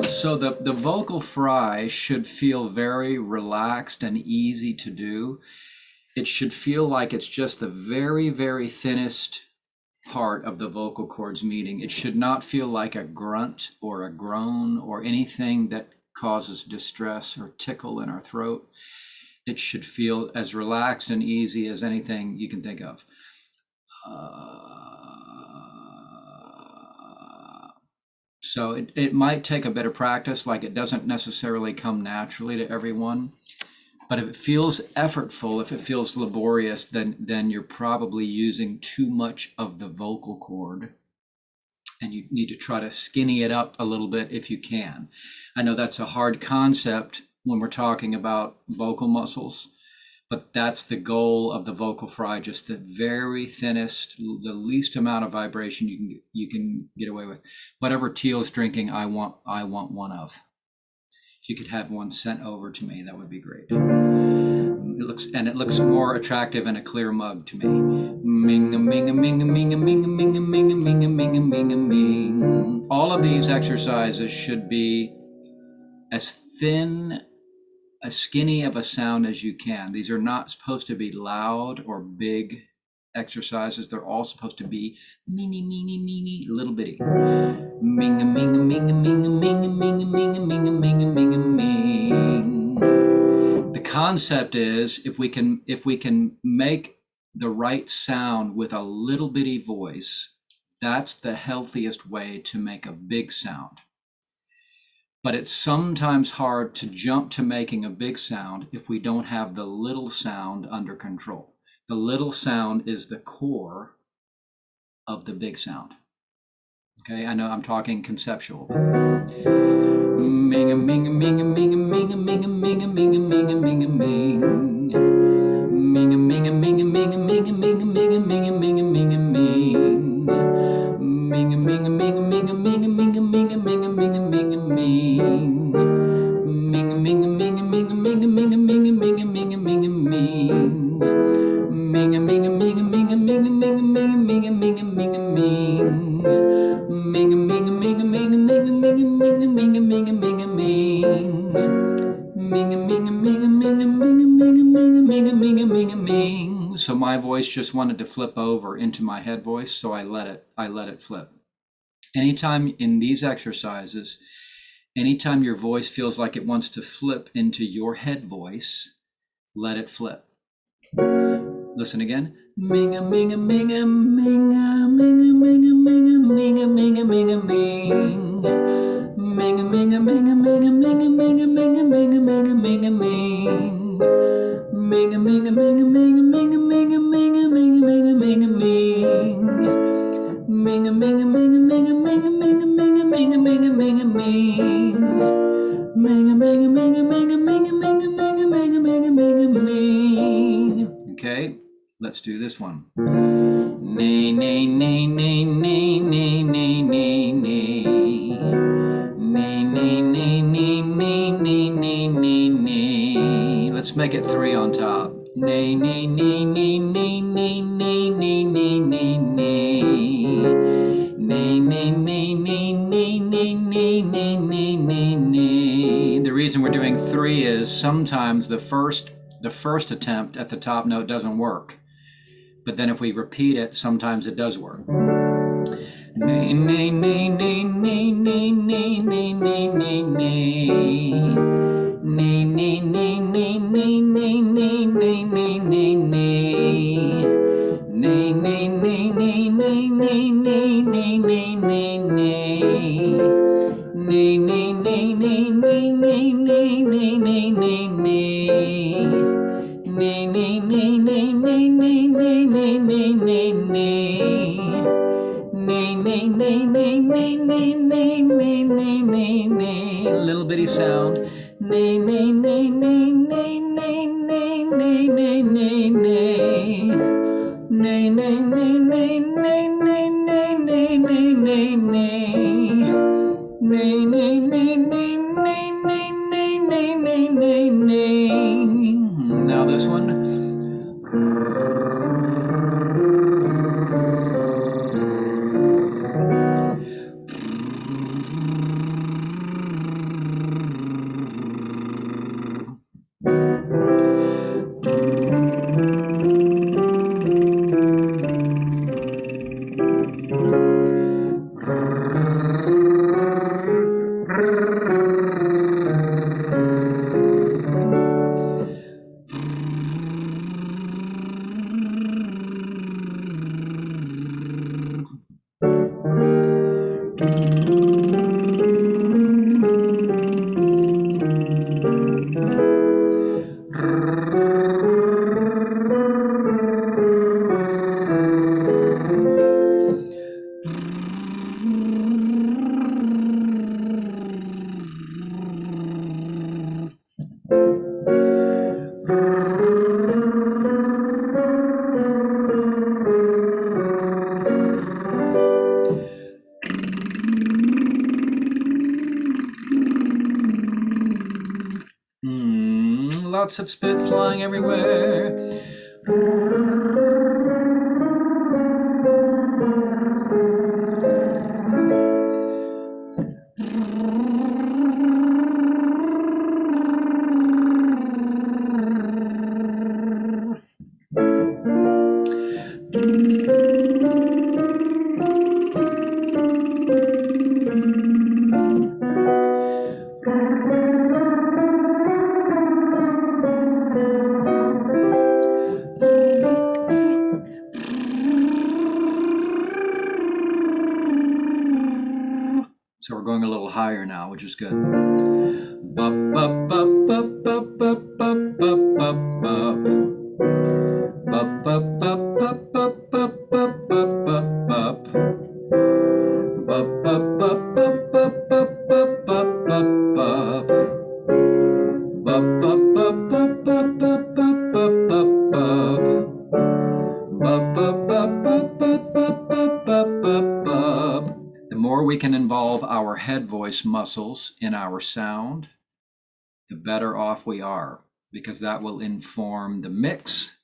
So the vocal fry should feel very relaxed and easy to do. It should feel like it's just the very, very thinnest part of the vocal cords meeting. It should not feel like a grunt or a groan or anything that causes distress or tickle in our throat. It should feel as relaxed and easy as anything you can think of. So it might take a bit of practice, like it doesn't necessarily come naturally to everyone. But if it feels effortful, if it feels laborious, then you're probably using too much of the vocal cord. And you need to try to skinny it up a little bit if you can. I know that's a hard concept when we're talking about vocal muscles, but that's the goal of the vocal fry, just the very thinnest, the least amount of vibration you can get away with. Whatever Teal's drinking, I want one of. If you could have one sent over to me, that would be great. It looks more attractive in a clear mug to me. Ming ming ming ming ming ming ming ming ming ming ming. All of these exercises should be as thin, as skinny of a sound as you can. These are not supposed to be loud or big exercises. They're all supposed to be meeny, meeny, meeny, little bitty. Ming, ming, ming, ming, ming, ming, ming, ming, ming, ming, ming. The concept is if we can make the right sound with a little bitty voice, that's the healthiest way to make a big sound. But it's sometimes hard to jump to making a big sound if we don't have the little sound under control. The little sound is the core of the big sound. Okay, I know I'm talking conceptual. Ming a ming a ming a ming a ming a ming a ming a ming a ming a ming a ming. Ming a ming a ming a ming a ming a ming a ming a ming a ming a ming a ming. Ming a ming a ming a ming a ming a ming a ming a ming a ming a ming a ming. Ming a ming a ming a ming a ming a ming a ming a ming a ming a ming a ming. Ming a ming a ming a ming a ming a ming a ming a ming a ming a ming a ming. Ming a ming a ming a ming a ming a ming a ming a ming a ming a ming a ming. Ming a ming a ming a ming a ming a ming a ming a ming a ming a ming. So my voice just wanted to flip over into my head voice, so I let it flip. Anytime in these exercises, anytime your voice feels like it wants to flip into your head voice, let it flip. Listen again. Minga minga minga minga minga minga minga minga minga minga ming. Minga minga minga minga minga minga minga minga minga minga ming. Minga minga minga minga minga minga minga minga minga minga ming. Minga minga minga minga minga minga minga minga minga minga ming. Minga minga minga minga minga minga minga minga minga minga ming. Okay. Let's do this one. Nay, nay, nay, nay, nay, nay, nay, nay, nay. Nay, nay, nay, nay, nay, nay, nay, nay, nay. Let's make it three on top. Nay, nay, nay, nay, nay, nay, nay, nay, nay, nay, nay. Nay, nay, nay, nay, nay, nay, nay, nay, nay, nay, nay. The reason we're doing three is sometimes the first attempt at the top note doesn't work. But then if we repeat it, sometimes it does work. Nay, nay, nay, nay, nay, nay, nay, nay, nay, nay, nay. Nay, nay, nay, nay, nay, nay, nay, nay, nay, nay, nay. Nay, nay, nay, nay, nay, nay, nay, nay, nay, nay, nay. Nay, nay, nay, nay, nay, nay, nay, nay, nay, nay, nay. Nay, nay, nay, nay, nay, nay, nay, nay, nay, nay, nay. Little bitty sound. Nay, nay, nay, nay, nay, nay, nay, nay, nay, nay, nay. Nay, nay, nay, nay, nay, nay, nay, nay, nay, nay, nay. Nay, nay, nay, nay, nay, nay, nay, nay, nay, nay, nay. Now this one. Lots of spit flying everywhere. So we're going a little higher now, which is good. Bup, bup, bup, bup, bup, bup, bup, bup, bup, bup. Bup, bup, bup, bup, bup, bup, bup, bup, bup, bup. Bup, bup, bup, bup, bup, bup, bup, bup, bup, bup. Bup, bup, bup, bup, bup, bup, bup, bup, bup, bup. Bup, bup, bup, bup, bup, bup, bup, bup, bup, bup. The more we can involve our head voice muscles in our sound, the better off we are, because that will inform the mix.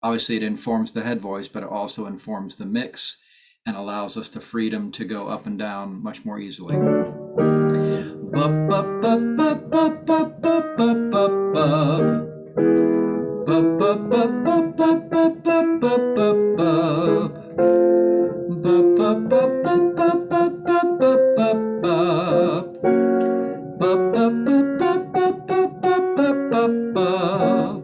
Obviously, it informs the head voice, but it also informs the mix and allows us the freedom to go up and down much more easily. Bup, bup, bup, bup, bup, bup, bup, bup, bup, bup. Bup, bup, bup, bup, bup, bup, bup, bup, bup, bup. Bup, bup, bup, bup, bup, bup, bup, bup, bup, bup. Bup, bup, bup, bup, bup, bup, bup, bup, bup, bup.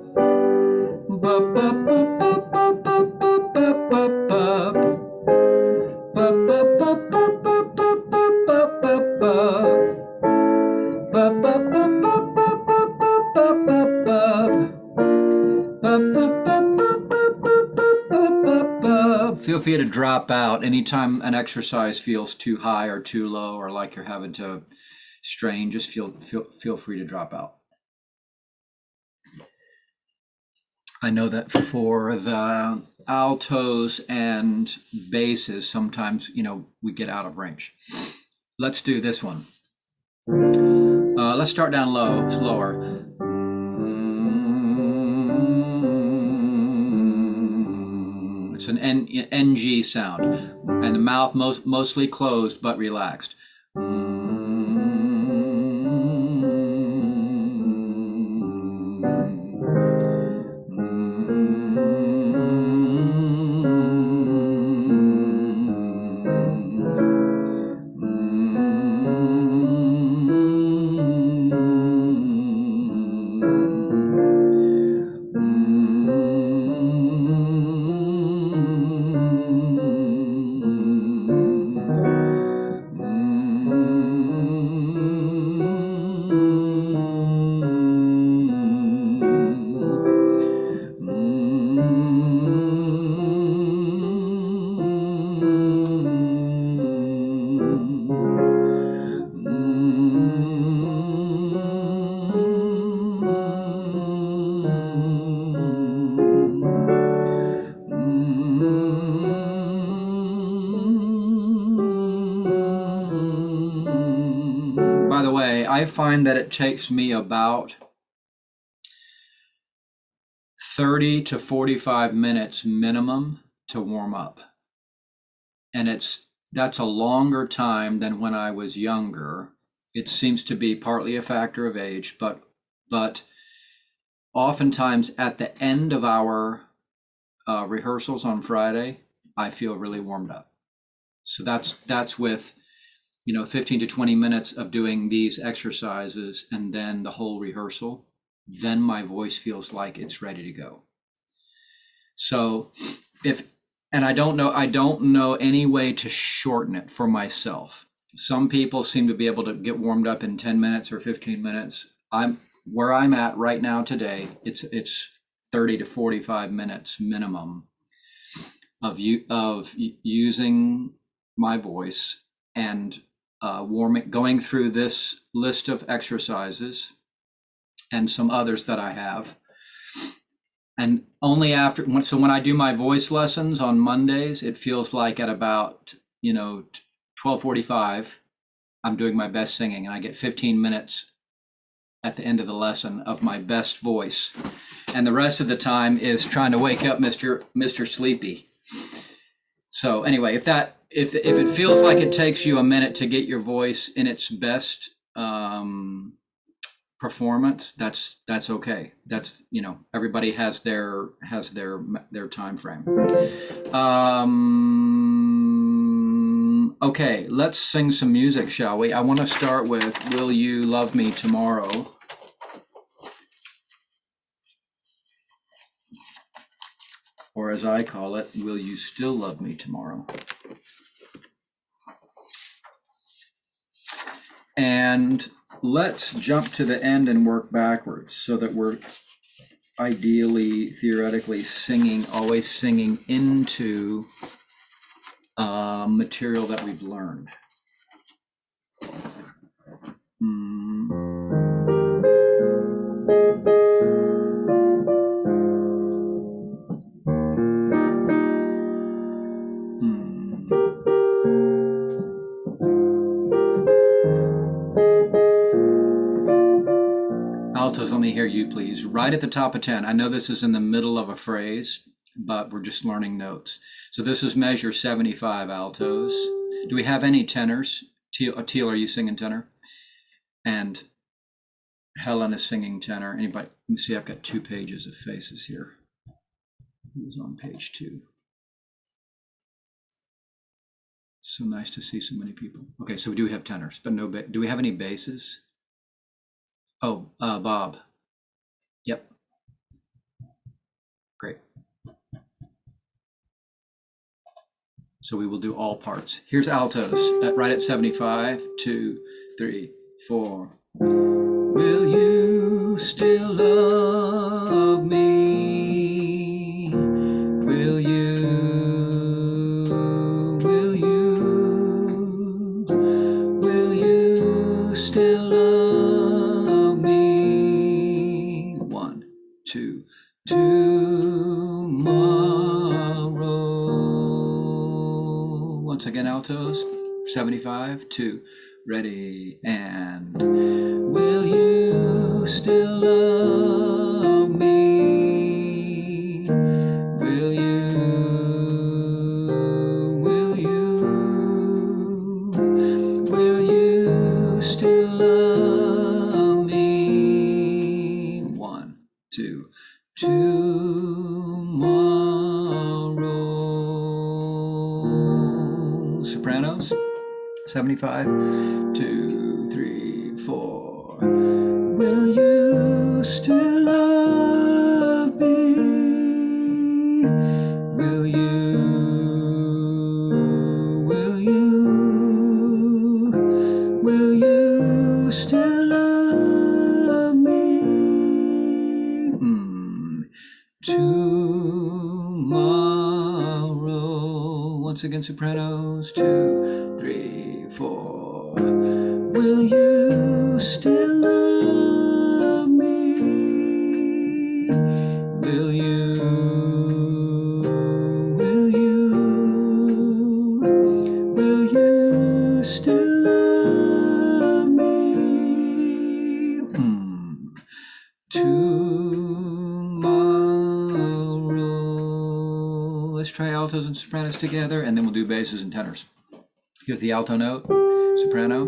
Bup, bup, bup, bup, bup, bup, bup, bup, bup, bup. Bup, bup, bup, bup, bup, bup, bup, bup, bup, bup. Bup, bup, bup, bup, bup, bup, bup, bup, bup, bup. Bup, bup, bup, bup, bup, bup, bup, bup, bup, bup. Feel free to drop out anytime an exercise feels too high or too low, or like you're having to strain. Just feel free to drop out. I know that for the altos and basses, sometimes, we get out of range. Let's do this one. Let's start down low, slower. It's an NG sound, and the mouth mostly closed but relaxed. I find that it takes me about 30 to 45 minutes minimum to warm up. And that's a longer time than when I was younger. It seems to be partly a factor of age, but oftentimes at the end of our rehearsals on Friday, I feel really warmed up. So that's with 15 to 20 minutes of doing these exercises and then the whole rehearsal. Then my voice feels like it's ready to go. So I don't know any way to shorten it for myself. Some people seem to be able to get warmed up in 10 minutes or 15 minutes. Where I'm at right now today, it's 30 to 45 minutes minimum of using my voice and going through this list of exercises and some others that I have. And only so when I do my voice lessons on Mondays, it feels like at about 12:45, I'm doing my best singing, and I get 15 minutes at the end of the lesson of my best voice, and the rest of the time is trying to wake up Mr. Sleepy. So anyway, if it feels like it takes you a minute to get your voice in its best performance, that's okay. That's everybody has their time frame. Okay, let's sing some music, shall we? I want to start with "Will You Love Me Tomorrow?" Or as I call it, "Will You Still Love Me Tomorrow?" And let's jump to the end and work backwards so that we're ideally, theoretically always singing into material that we've learned. Altos, let me hear you, please. Right at the top of 10. I know this is in the middle of a phrase, but we're just learning notes. So this is measure 75, altos. Do we have any tenors? Teal, are you singing tenor? And Helen is singing tenor. Anybody? Let me see, I've got 2 pages of faces here. Who's on page 2? So nice to see so many people. Okay, so we do have tenors, but no. Do we have any basses? Oh, Bob. Yep. Great. So we will do all parts. Here's altos, right at 75. 2, 3, 4. Will you still love me? Will you still love me? 1, 2, tomorrow. Once again, altos, 75, 2, ready, and will you still love me? Will you still love me? 1, 2, tomorrow. Sopranos, 75, 2, 3, 4. Will you still love me? Will you still love me? Tomorrow. Once again, sopranos, 2, 3, 4. Will you still love me? Will you still love me? altos and sopranos together, and then we'll do basses and tenors. Here's the alto note, soprano,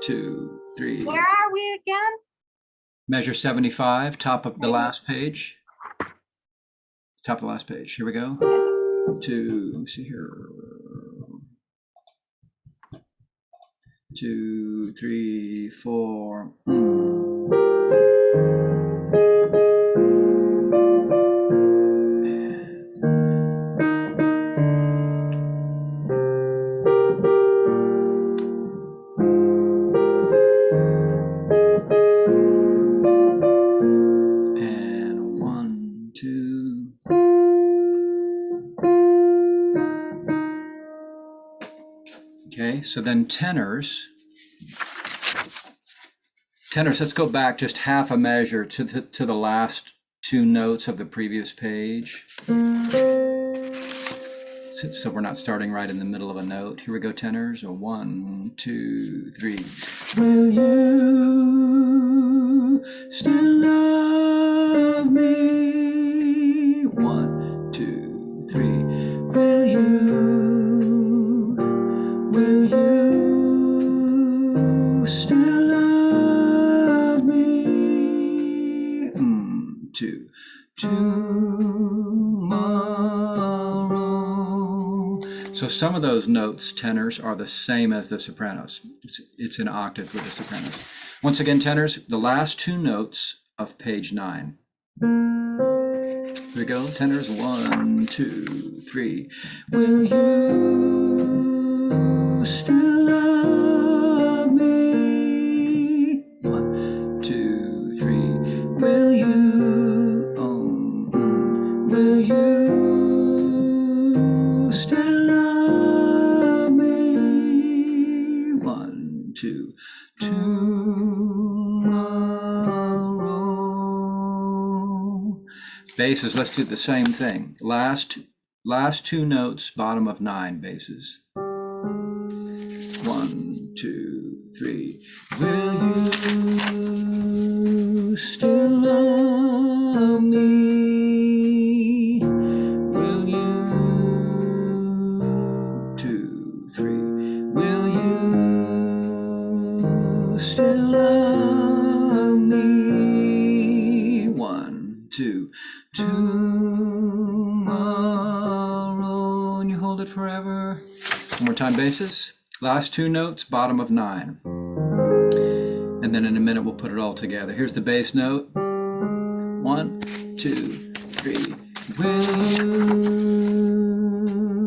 2, 3. Where are we again? Measure 75, top of the last page. Top of the last page. Here we go. 2, let me see here. 2, 3, 4. And 1, 2. Okay, so then tenors. Tenors, let's go back just half a measure to the last 2 notes of the previous page. So we're not starting right in the middle of a note. Here we go, tenors. 1, 2, 3. Will you still love me? 1, 2, 3. Will you still love me? 2. Tomorrow. So some of those notes, tenors, are the same as the sopranos. It's an octave with the sopranos. Once again, tenors, the last 2 notes of page 9. Here we go, tenors. 1, 2, 3. Will you still love me? 1, 2, 3. Will you still love me? 1, 2. Tomorrow. Basses, let's do the same thing. Last 2 notes, bottom of 9 basses. 1, 2, 3. Will you still love me? Will you? 2, 3. Will you still love me? 1, 2. Tomorrow. And you hold it forever. One more time, basses. Last 2 notes, bottom of 9. And then in a minute, we'll put it all together. Here's the bass note. 1, 2, 3. Will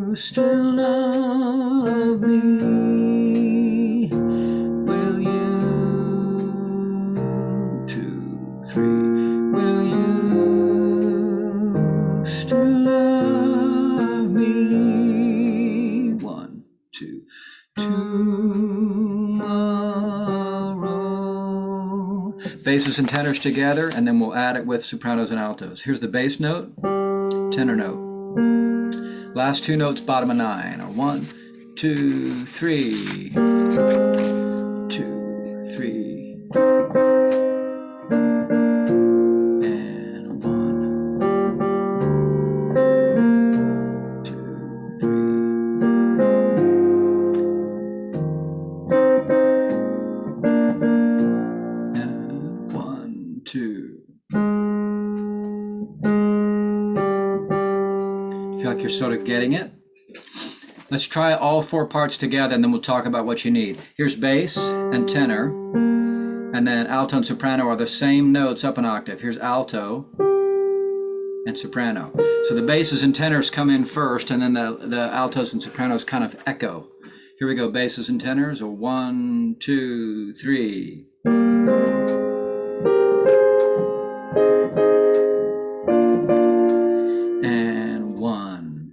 you still love me? Will you? 2, 3. Will you still love me? 1, 2. Tomorrow. Basses and tenors together, and then we'll add it with sopranos and altos. Here's the bass note, tenor note. Last 2 notes, bottom of 9. 1, 2, 3. 2, 3. And 1, 2, 3. And 1, 2. Feel like you're sort of getting it? Let's try all 4 parts together, and then we'll talk about what you need. Here's bass and tenor, and then alto and soprano are the same notes up an octave. Here's alto and soprano. So the basses and tenors come in first, and then the altos and sopranos kind of echo. Here we go, basses and tenors. 1, 2, 3. And 1.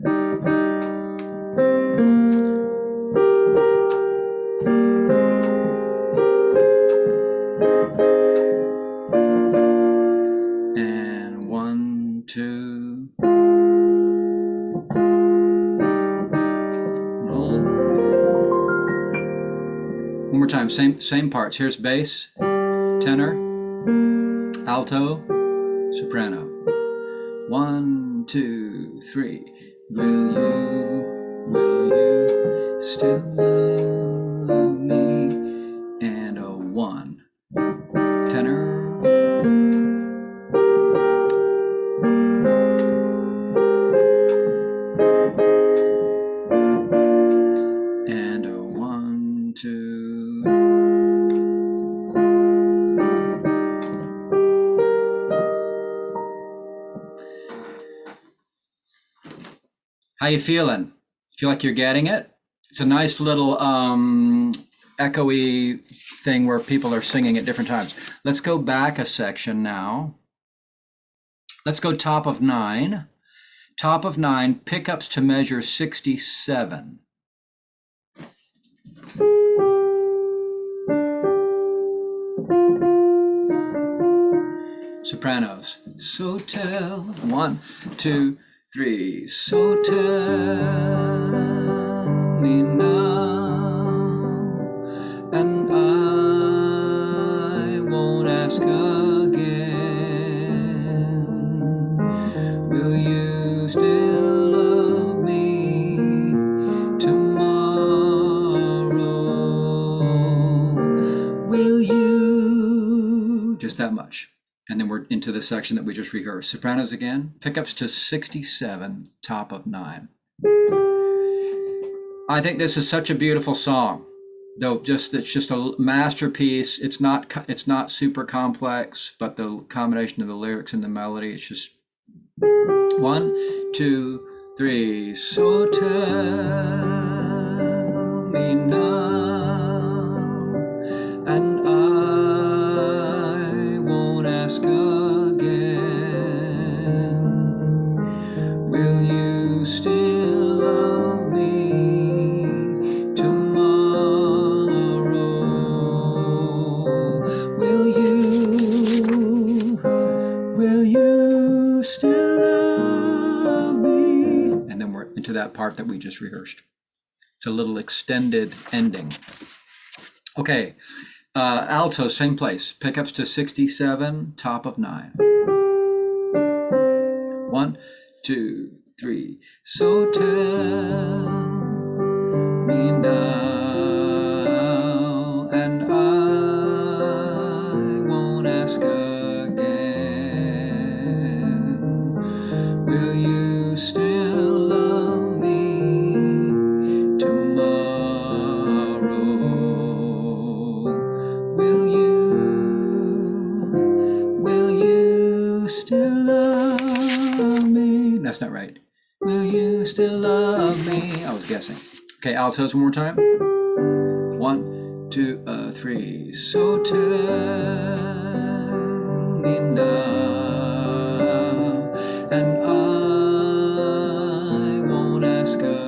And 1, 2. And hold. One more time, same parts. Here's bass, tenor, alto, soprano. 1, 2, 3. will you still love me? And a 1, tenor. And a 1, 2. How you feeling? Feel like you're getting it? It's a nice little echoey thing where people are singing at different times. Let's go back a section now. Let's go top of 9. Top of 9, pickups to measure 67. Sopranos. So tell, 1, 2, 3. So tell me now, and I won't ask again. Will you still love me tomorrow? Will you? Just that much. And then we're into the section that we just rehearsed. Sopranos again, pickups to 67, top of 9. I think this is such a beautiful song, though. It's just a masterpiece. It's not super complex, but the combination of the lyrics and the melody, it's just 1, 2, 3. So tell me now, and I won't ask again. Will you still love me tomorrow? Will you still love me? And then we're into that part that we just rehearsed. It's a little extended ending. Okay, alto, same place. Pickups to 67, top of 9. 1, 2, 3. So tell me now, and I won't ask again. Will you still love me tomorrow? Will you still love me? That's not right. Will you still love me? I was guessing. Okay, altos one more time. 1, 2, 3. So tell me now, and I won't ask again.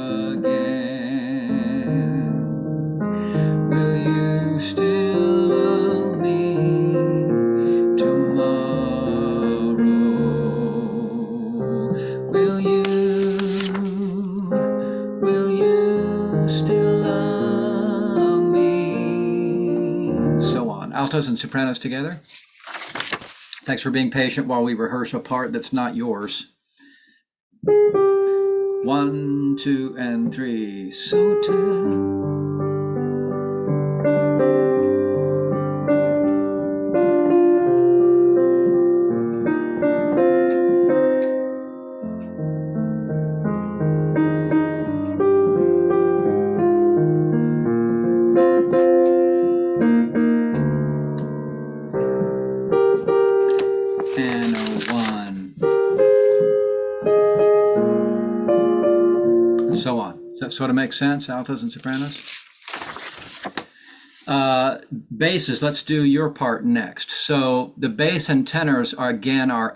Will you still love me tomorrow? Will you still love me? So on. Altos and sopranos together. Thanks for being patient while we rehearse a part that's not yours. 1, 2, and 3. So tell. And a 1. And so on. Does that sort of make sense, altos and sopranos? Basses, let's do your part next. So the bass and tenors are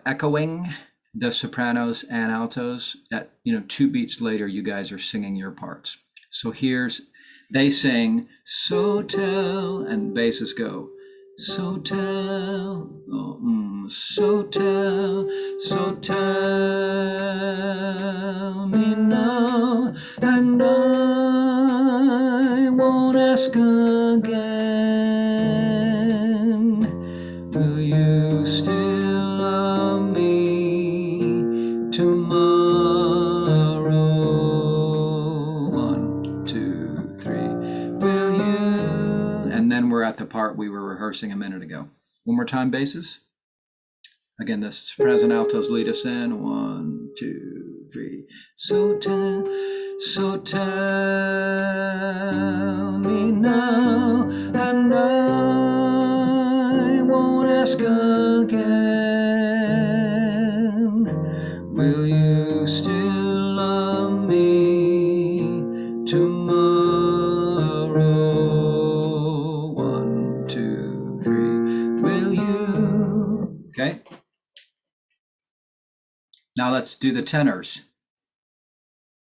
echoing the sopranos and altos. At 2 beats later, you guys are singing your parts. So they sing, so tell, and basses go, so tell, so tell me now, and I won't ask again. Will you still love me tomorrow? then we're at the part we were rehearsing a minute ago. One more time, basses. Again, the sopranos and altos lead us in. 1, 2, 3. So tell me now, and I won't ask again. Will you still love me tomorrow? 1, 2, 3. Will you? Okay. Now let's do the tenors,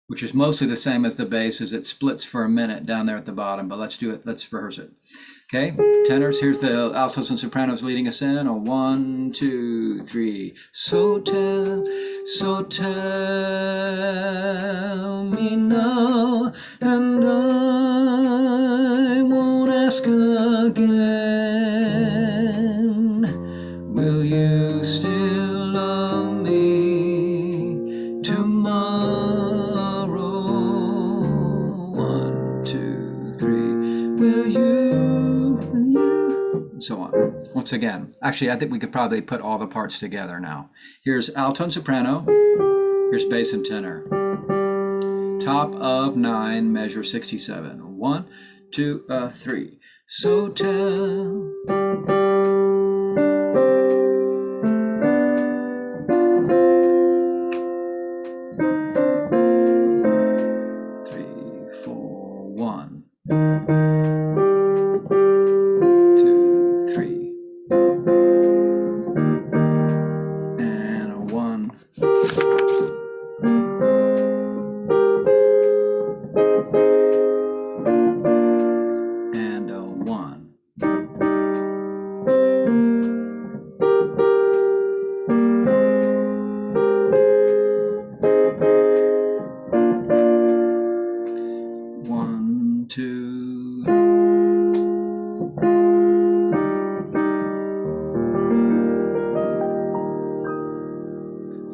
which is mostly the same as the basses. It splits for a minute down there at the bottom, but let's do it. Let's rehearse it. Okay, tenors, here's the altos and sopranos leading us in. A 1, 2, 3. So tell me now, and I won't ask again. Will you still love me tomorrow? 1, 2, 3. Will you? And so on. Once again, actually, I think we could probably put all the parts together now. Here's alto and soprano. Here's bass and tenor. Top of 9, measure 67. 1, 2, 3. So tell.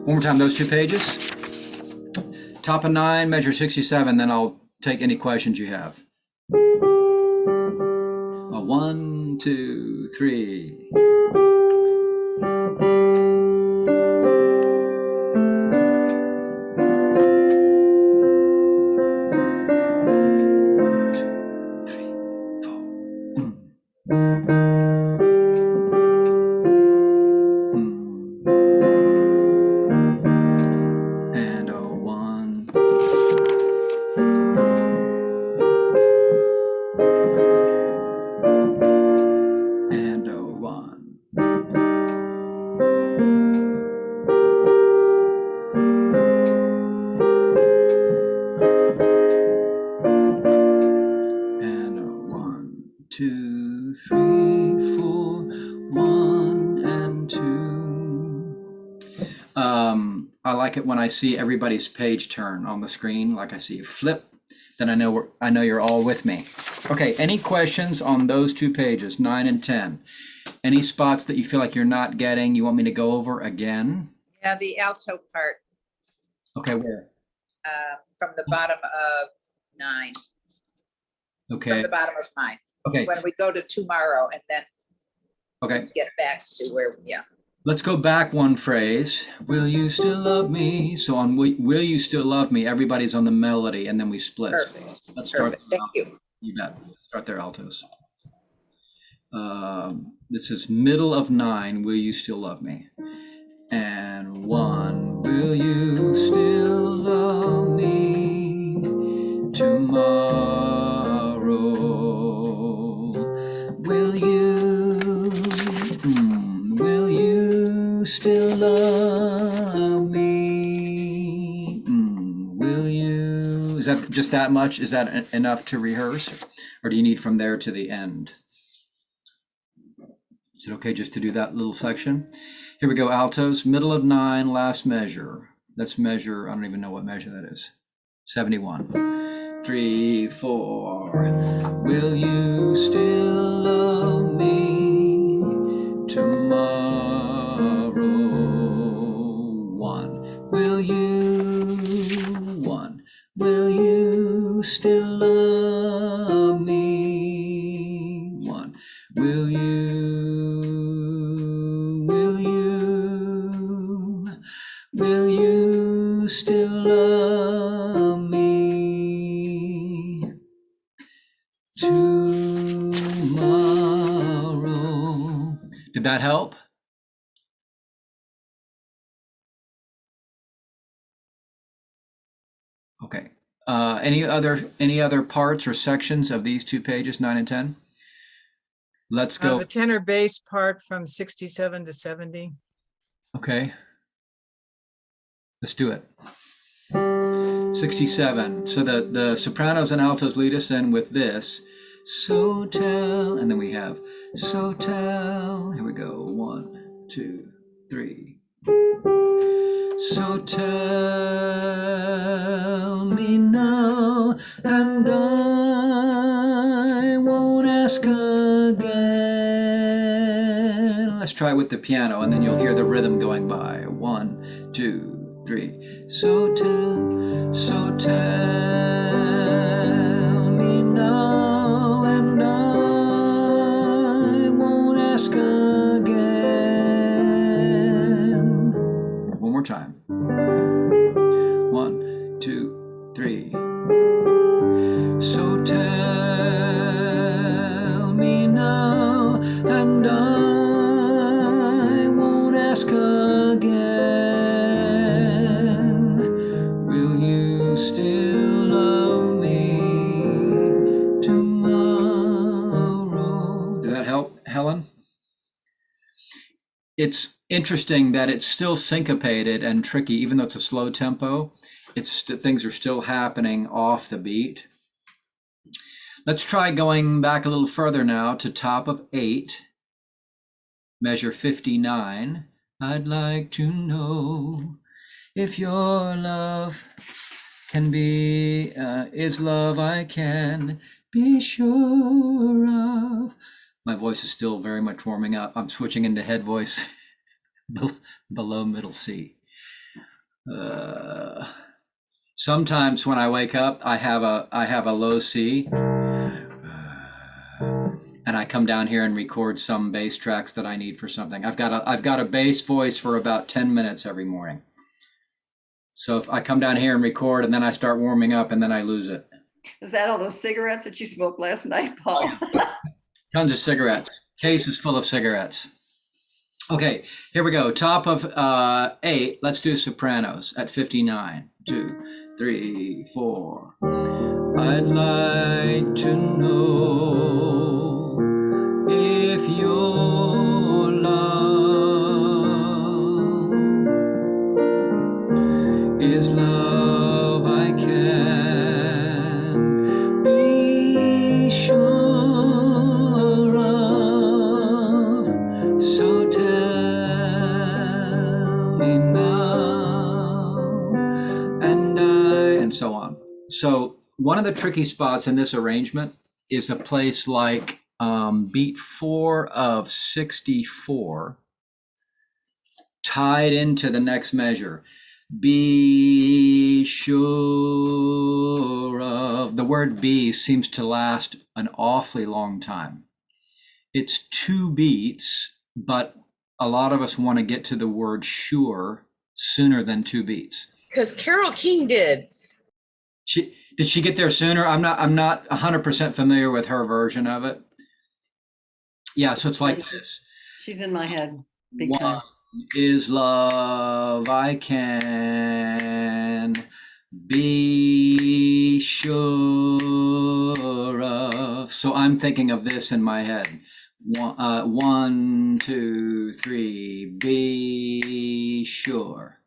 One more time, those 2 pages. Top of 9, measure 67, then I'll take any questions you have. 1, 2, 3. I like it when I see everybody's page turn on the screen, like I see flip, then I know you're all with me. Okay, any questions on those 2 pages, 9 and 10? Any spots that you feel like you're not getting, you want me to go over again? Yeah, the alto part. Okay, where? From the bottom of 9. Okay. From the bottom of 9. Okay. When we go to tomorrow and then get back to where, yeah. Let's go back one phrase. Will you still love me? So on will you still love me, everybody's on the melody and then we split. Perfect. Let's start. Perfect. Thank you. You bet. Let's start there, altos. This is middle of 9, will you still love me? And 1, will you still love me tomorrow? Will you still love me? Will you? Is that just that much? Is that enough to rehearse? Or do you need from there to the end? Is it okay just to do that little section? Here we go, altos, middle of 9, last measure. Let's measure, I don't even know what measure that is. 71. 3, 4. Will you still love me tomorrow? 1. Will you still love me? 1. Will you still love me tomorrow? Did that help? Okay. Any other parts or sections of these two pages, 9 and 10? Let's go. The tenor bass part from 67 to 70. Okay. Let's do it. 67. So the sopranos and altos lead us in with this. So tell, and then we have so tell. Here we go. 1, 2, 3. So tell me now, and I won't ask again. Let's try with the piano, and then you'll hear the rhythm going by. 1, 2, 3. So tell me now, and I won't ask again. One more time. 1, 2, 3. So tell me now, and I won't ask again. Will you still love me tomorrow? Did that help, Helen? It's interesting that it's still syncopated and tricky, even though it's a slow tempo. Things are still happening off the beat. Let's try going back a little further now to top of 8, measure 59. I'd like to know if your love can be, is love I can be sure of. My voice is still very much warming up. I'm switching into head voice below middle C. Sometimes when I wake up, I have a low C, and I come down here and record some bass tracks that I need for something. I've got a bass voice for about 10 minutes every morning. So if I come down here and record, and then I start warming up, and then I lose it. Is that all those cigarettes that you smoked last night, Paul? Tons of cigarettes. Case is full of cigarettes. Okay, here we go. Top of 8. Let's do sopranos at 59. 2, 3, 4. I'd like to know if your love is love I can be sure of. So tell me now, and so on. So one of the tricky spots in this arrangement is a place like beat 4 of 64 tied into the next measure. Be sure of. The word be seems to last an awfully long time. It's 2 beats, but a lot of us want to get to the word sure sooner than 2 beats. Because Carole King did. Did she get there sooner? I'm not 100% familiar with her version of it. Yeah, so it's like this. She's in my head big One time. is love I can be sure of. So I'm thinking of this in my head. 1, 2, 3, be sure.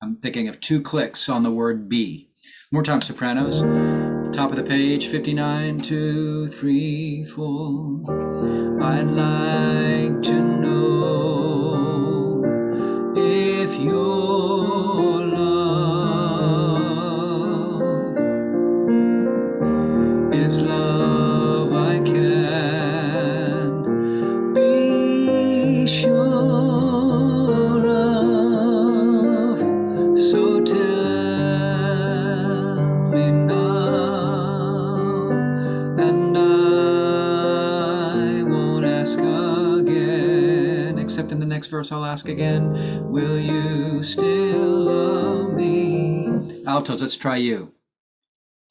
I'm thinking of 2 clicks on the word be. More time, sopranos. Top of the page, 59, 2, 3, 4. I'd like to know if your love is love I can be sure of. So tell me now, and I won't except in the next verse I'll ask again, will you still love me? Altos, let's try you.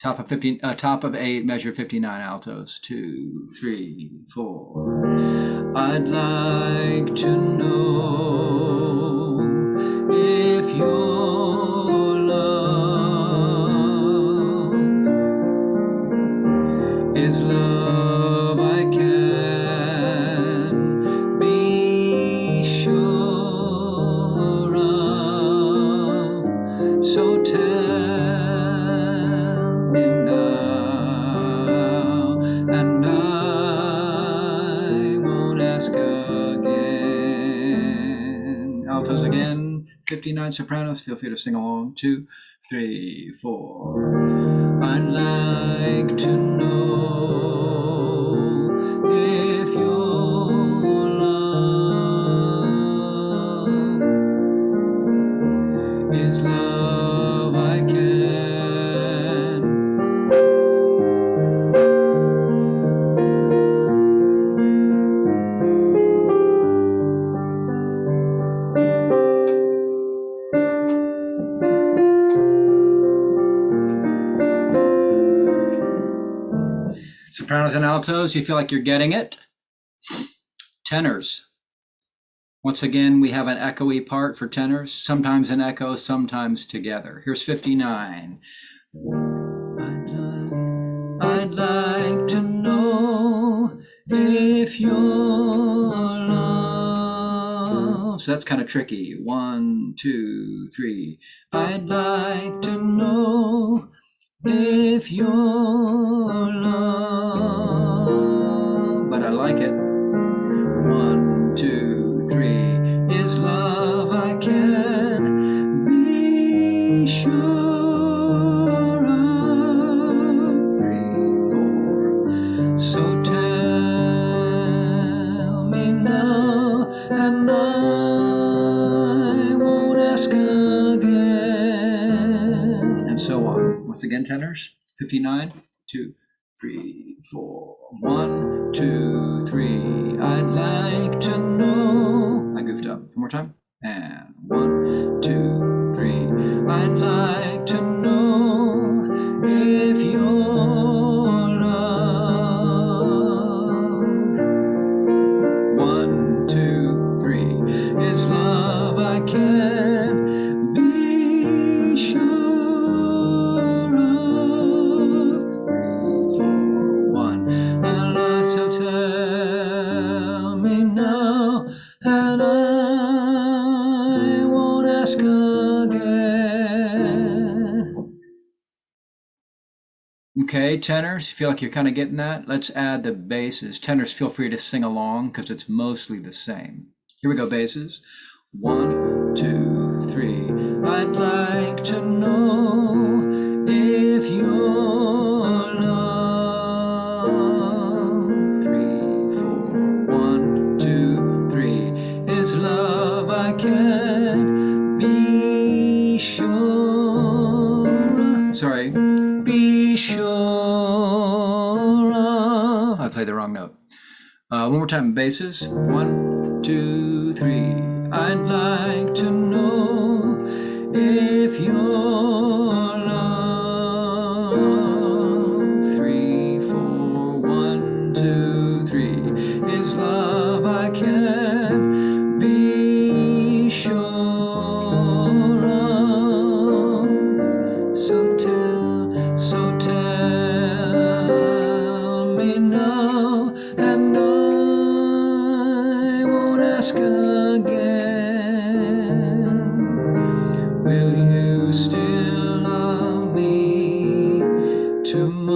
Top of 15, top of 8, measure 59, altos. 2, 3, 4. I'd like to know if your love is love I can be sure of. So tell me now, and I won't ask again. Altos again, 59, sopranos, feel free to sing along. 2, 3, 4. I'd like to know if your love is love I can. Sopranos and altos, you feel like you're getting it? Tenors. Once again, we have an echoey part for tenors, sometimes an echo, sometimes together. Here's 59. I'd like to know if your love. So that's kind of tricky. 1, 2, 3. I'd like to know if your love, but I like it. 1, 2, 3 is love I can be sure of. 3, 4. So tell me now, and I won't ask again, and so on. Once again, tenors. 59, 2, 3, 4. 1, 2, 3. I'd like to know. I goofed up. One more time. And 1, 2, 3. I'd like to know if your love. 1, 2, 3 is love I can be sure of. 3, 4, 1. Allah, so tell me now, and I won't ask again. Okay, tenors, feel like you're kind of getting that? Let's add the basses. Tenors, feel free to sing along because it's mostly the same. Here we go, basses. 1, 2, 3. I'd like to know if your love. 3, 4. 1, 2, 3 is love I can be sure. Sorry. Be sure of. I played the wrong note. One more time, basses. 1, 2, 3. I'd like to know if your love. 3, 4. 1, 2, 3 is love I can be sure of. So tell me now, and I won't ask again. Will you still love me tomorrow?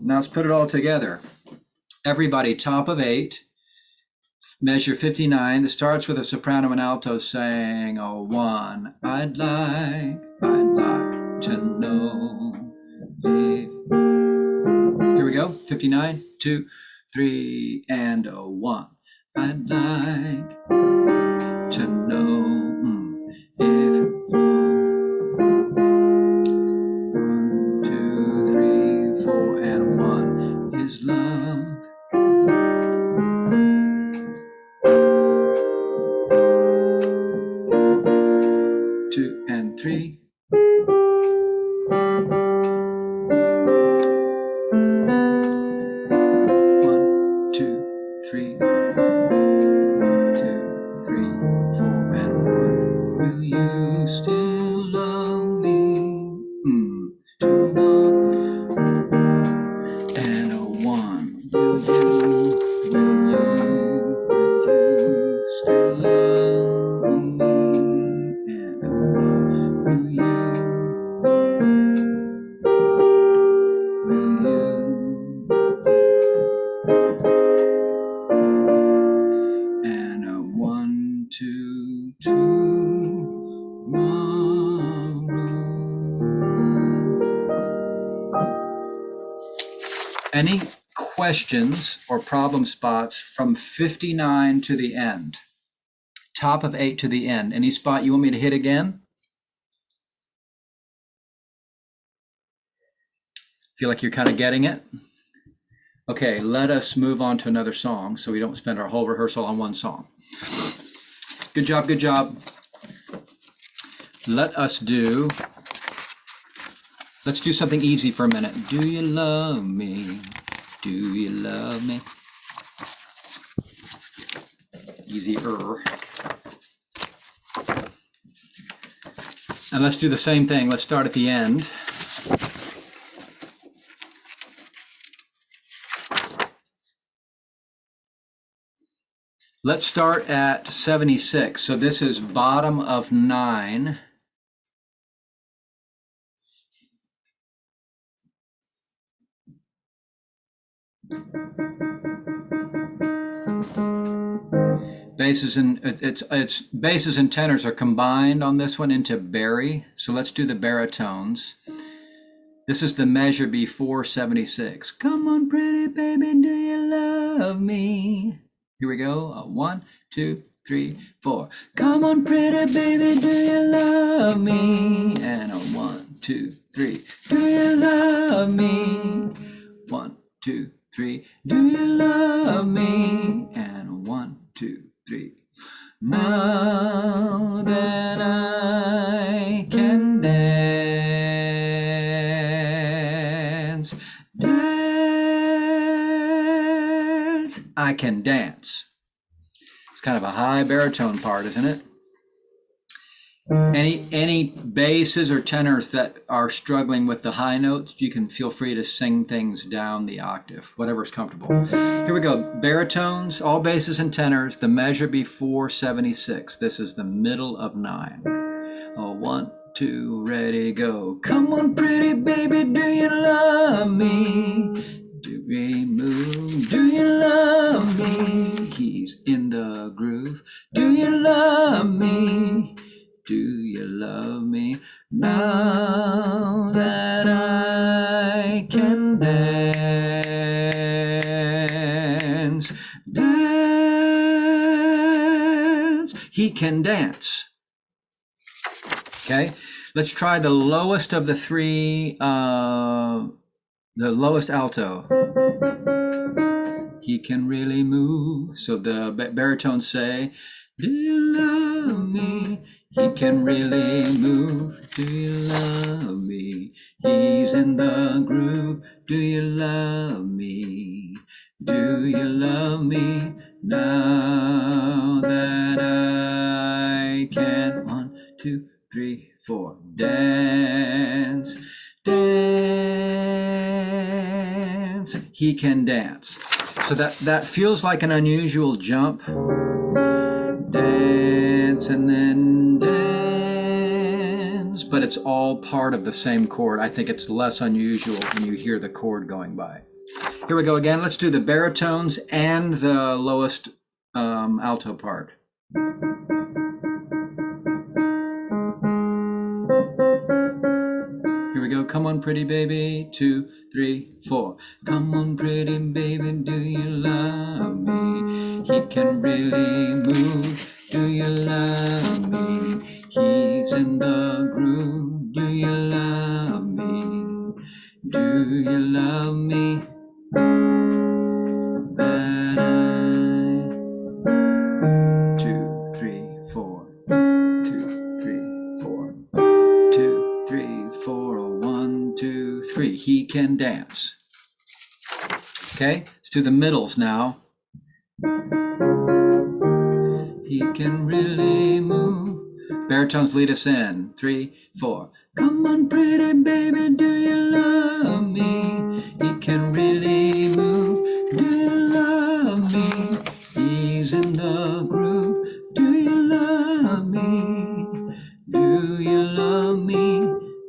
Now let's put it all together. Everybody, top of 8. Measure 59. This starts with a soprano and alto saying, oh, 1. I'd like to know if. Here we go. 59, 2, 3, and 1. I'd like to know if you're 1, 2, 3, 4, and 1 is love. Any questions or problem spots from 59 to the end? Top of 8 to the end. Any spot you want me to hit again? Feel like you're kind of getting it? Okay, let us move on to another song so we don't spend our whole rehearsal on one song. Good job, good job. Let's do something easy for a minute. Do you love me? Do you love me? Easier. And let's do the same thing. Let's start at the end. Let's start at 76. So this is bottom of 9. Basses and it's basses and tenors are combined on this one into bari. So let's do the baritones. This is the measure before 76. Come on, pretty baby, do you love me? Here we go. 1, 2, 3, 4. Come on, pretty baby, do you love me? And 1, 2, 3. Do you love me? 1, 2, 3. Do you love me? And 1, 2, 3. Now that I can dance, dance, I can dance. It's kind of a high baritone part, isn't it? Any basses or tenors that are struggling with the high notes, you can feel free to sing things down the octave, whatever's comfortable. Here we go. Baritones, all basses and tenors, the measure before 76. This is the middle of 9. 1, 2, ready, go. Come on, pretty baby, do you love me? Do we move? Do you love me? He's in the groove. Do you love me? Do you love me? Now that I can dance, dance, he can dance. Okay, let's try the lowest of the three, the lowest alto. He can really move. So the baritones say, do you love me? He can really move. Do you love me? He's in the groove. Do you love me? Do you love me? Now that I can. 1, 2, 3, 4. Dance, dance. He can dance. So that feels like an unusual jump. Dance and then dance, but it's all part of the same chord. I think it's less unusual when you hear the chord going by. Here we go again. Let's do the baritones and the lowest alto part. Here we go. Come on, pretty baby. 2, 3, 4. Come on, pretty baby, do you love me? He can really move. Do you love me? He's in the groove. Do you love me? Do you love me? That I 2, 3, 4. 2, 3, 4. 2, 3, 4. 1, 2, 3. He can dance. Okay, let's do the middles now. He can really move. Baritones lead us in. 3, 4. Come on, pretty baby, do you love me? He can really move. Do you love me? He's in the groove. Do you love me? Do you love me?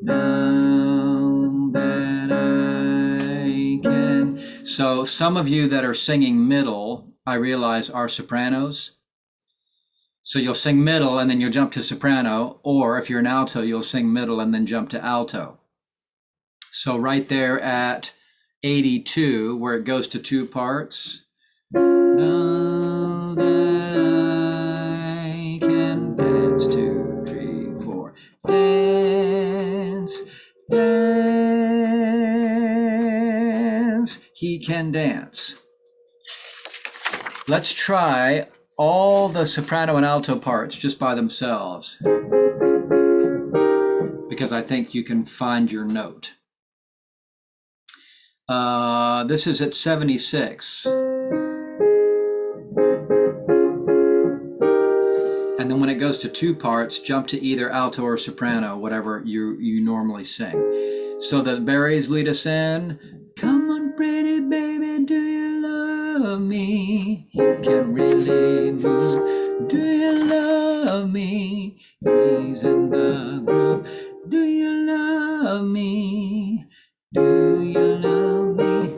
Now that I can. So some of you that are singing middle, I realize, are sopranos. So you'll sing middle and then you'll jump to soprano, or if you're an alto, you'll sing middle and then jump to alto. So right there at 82, where it goes to two parts. Know that I can dance, 2, 3, 4. Dance, dance. He can dance. Let's try all the soprano and alto parts just by themselves, because I think you can find your note. This is at 76. And then when it goes to two parts, jump to either alto or soprano, whatever you normally sing. So the Barrys lead us in. Come on, pretty baby, do you love me? He can really move. Do you love me? He's in the groove. Do you love me? Do you love me?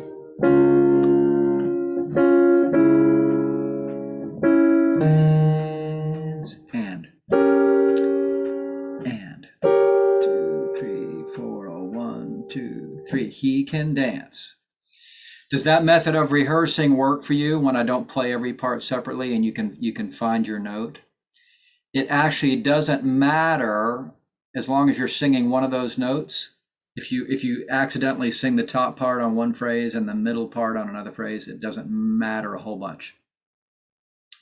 Dance and 2, 3, 4. Oh, 1, 2, 3. He can dance. Does that method of rehearsing work for you when I don't play every part separately and you can find your note? It actually doesn't matter as long as you're singing one of those notes. If you accidentally sing the top part on one phrase and the middle part on another phrase, it doesn't matter a whole bunch,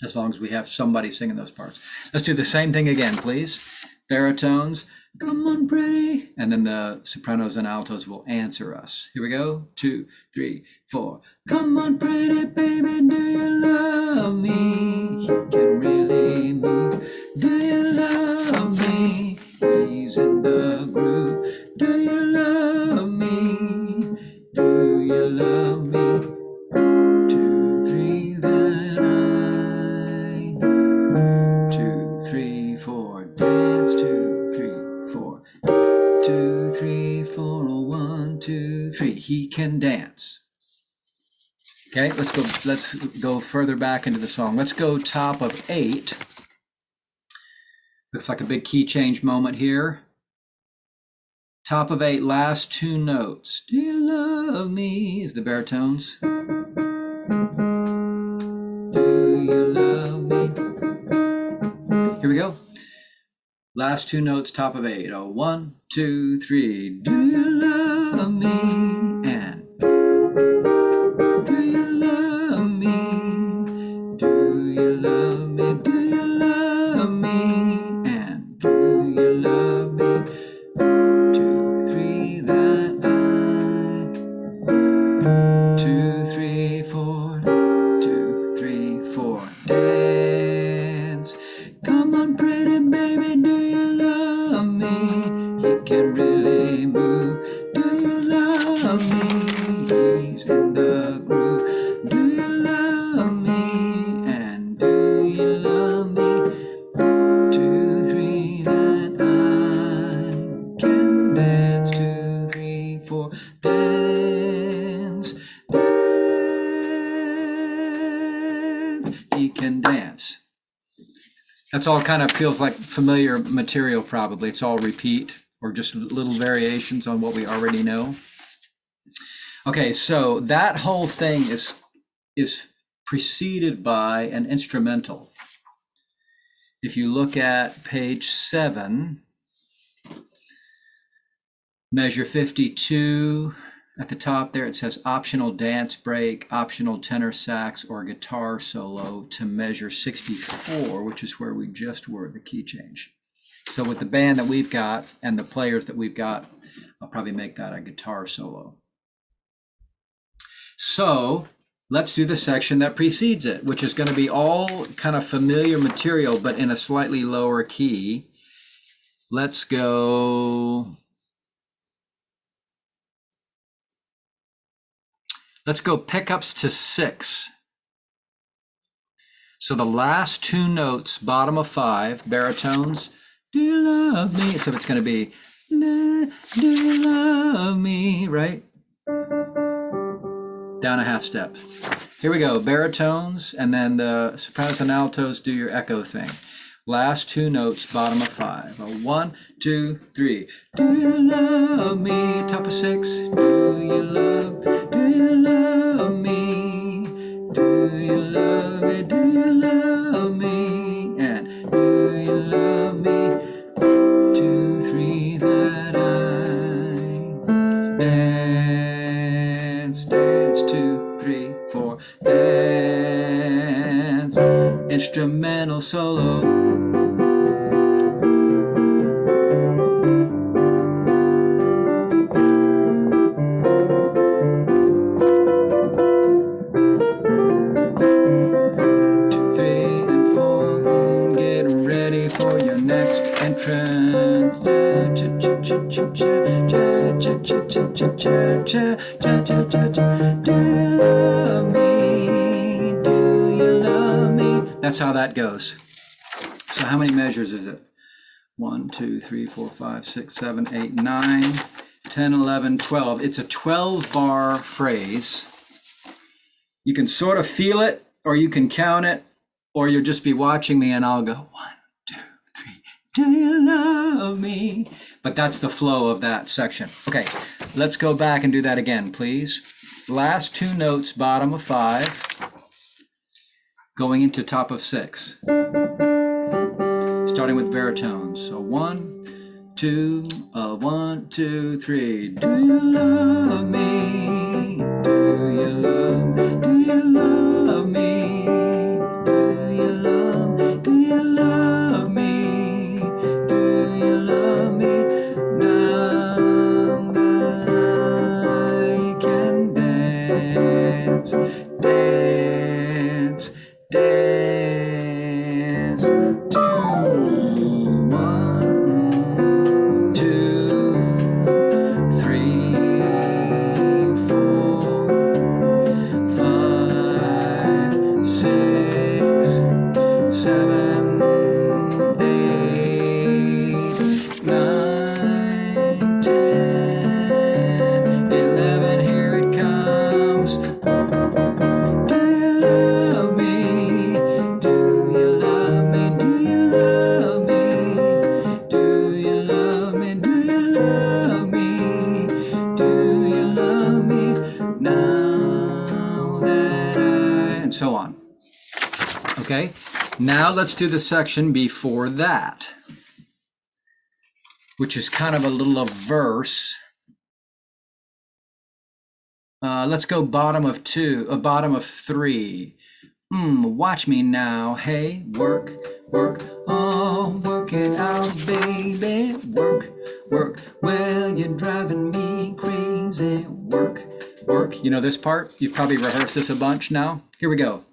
as long as we have somebody singing those parts. Let's do the same thing again, please. Baritones, come on, pretty. And then the sopranos and altos will answer us. Here we go. 2, 3, 4. Come on, pretty baby, do you love me? He can really move. Do you love me? He's in the groove. Do you love me? Do you love me? 2, 3, then I. 2, 3, 4. Dance, 2, 3, 4. 2, 3, 4. 1, 2, 3. He can dance. Okay, let's go further back into the song. Let's go top of 8. Looks like a big key change moment here. Top of 8, last two notes. Do you love me? Is the baritones. Do you love me? Here we go. Last two notes, top of 8. Oh, 1, 2, 3. Do you love me? And do you love me? Do you love me? Do you love me? And do you love me? 2, 3, that I. 2, 3, 4. 2, 3, 4. Dance. Come on, pretty baby, do you love me? He can really move. Do you love me? He's in the groove. Do you love me? And do you love me? 2, 3, that I can dance. 2, 3, 4. Dance, dance. He can dance. That's all kind of feels like familiar material probably. It's all repeat or just little variations on what we already know. Okay, so that whole thing is preceded by an instrumental. If you look at page 7, measure 52, at the top there it says optional dance break, optional tenor sax or guitar solo to measure 64, which is where we just were, the key change. So with the band that we've got and the players that we've got, I'll probably make that a guitar solo. So let's do the section that precedes it, which is going to be all kind of familiar material, but in a slightly lower key. Let's go pickups to 6. So the last two notes, bottom of 5, baritones, do you love me? So it's going to be, do you love me, right? Down a half step. Here we go, baritones, and then the sopranos and altos do your echo thing. Last two notes, bottom of 5. 1, 2, 3. Do you love me? Top of 6. Do you love dance, dance, 2, 3, 4, dance, instrumental solo. Entrance. Do you love me? Do you love me? That's how that goes. So how many measures is it? 1, 2, 3, 4, 5, 6, 7, 8, 9, 10, 11, 12. It's a 12-bar phrase. You can sort of feel it, or you can count it, or you'll just be watching me and I'll go 1, 2, 3. Do you love me? But that's the flow of that section. Okay, let's go back and do that again, please. Last 2 notes, bottom of 5, going into top of 6. Starting with baritones. So 1, 2, 1, 2, 3. Do you love me? Do you love me? Do you love me? Do you love me? Do you love me? Do you love me? Now that I can dance, dance, dance. 2, 1, 2, 3, 4, 5, 6, 7, 8, 9, 10, 11. Here it comes. Do you love me? Do you love me? Do you love me? Do you love me? Do you love me? Do you love me? Now that and so on. Okay, now let's do the section before that, which is kind of a little verse. Let's go bottom of 3. Watch me now, hey, work, work, oh, work it out, baby, work, work, well, you're driving me crazy, work, work. You know this part? You've probably rehearsed this a bunch now. Here we go.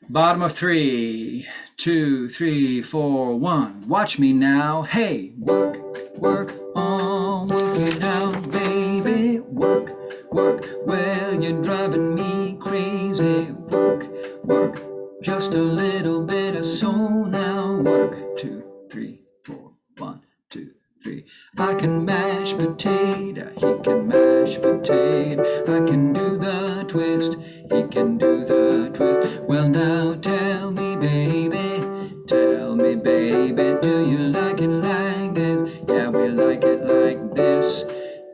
Bottom of 3, 2, 3, 4, 1. Watch me now, hey, work, work, oh, work it out, baby, work, work, well, you're driving me crazy, work, work, just a little bit of soul now, work, 2, 3, 4, 1, 2, 3. I can mash potato, he can mash potato, I can do the twist, he can do the twist. Well now tell me baby, do you like it like this? Yeah, we like it like this.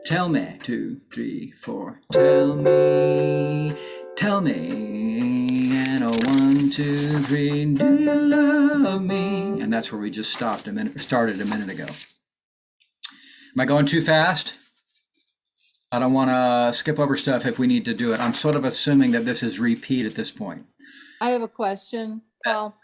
Tell me, 2, 3, 4. Tell me, and a 1, 2, 3. Do you love me? And that's where we just started a minute ago. Am I going too fast? I don't want to skip over stuff if we need to do it. I'm sort of assuming that this is repeat at this point. I have a question, Paul.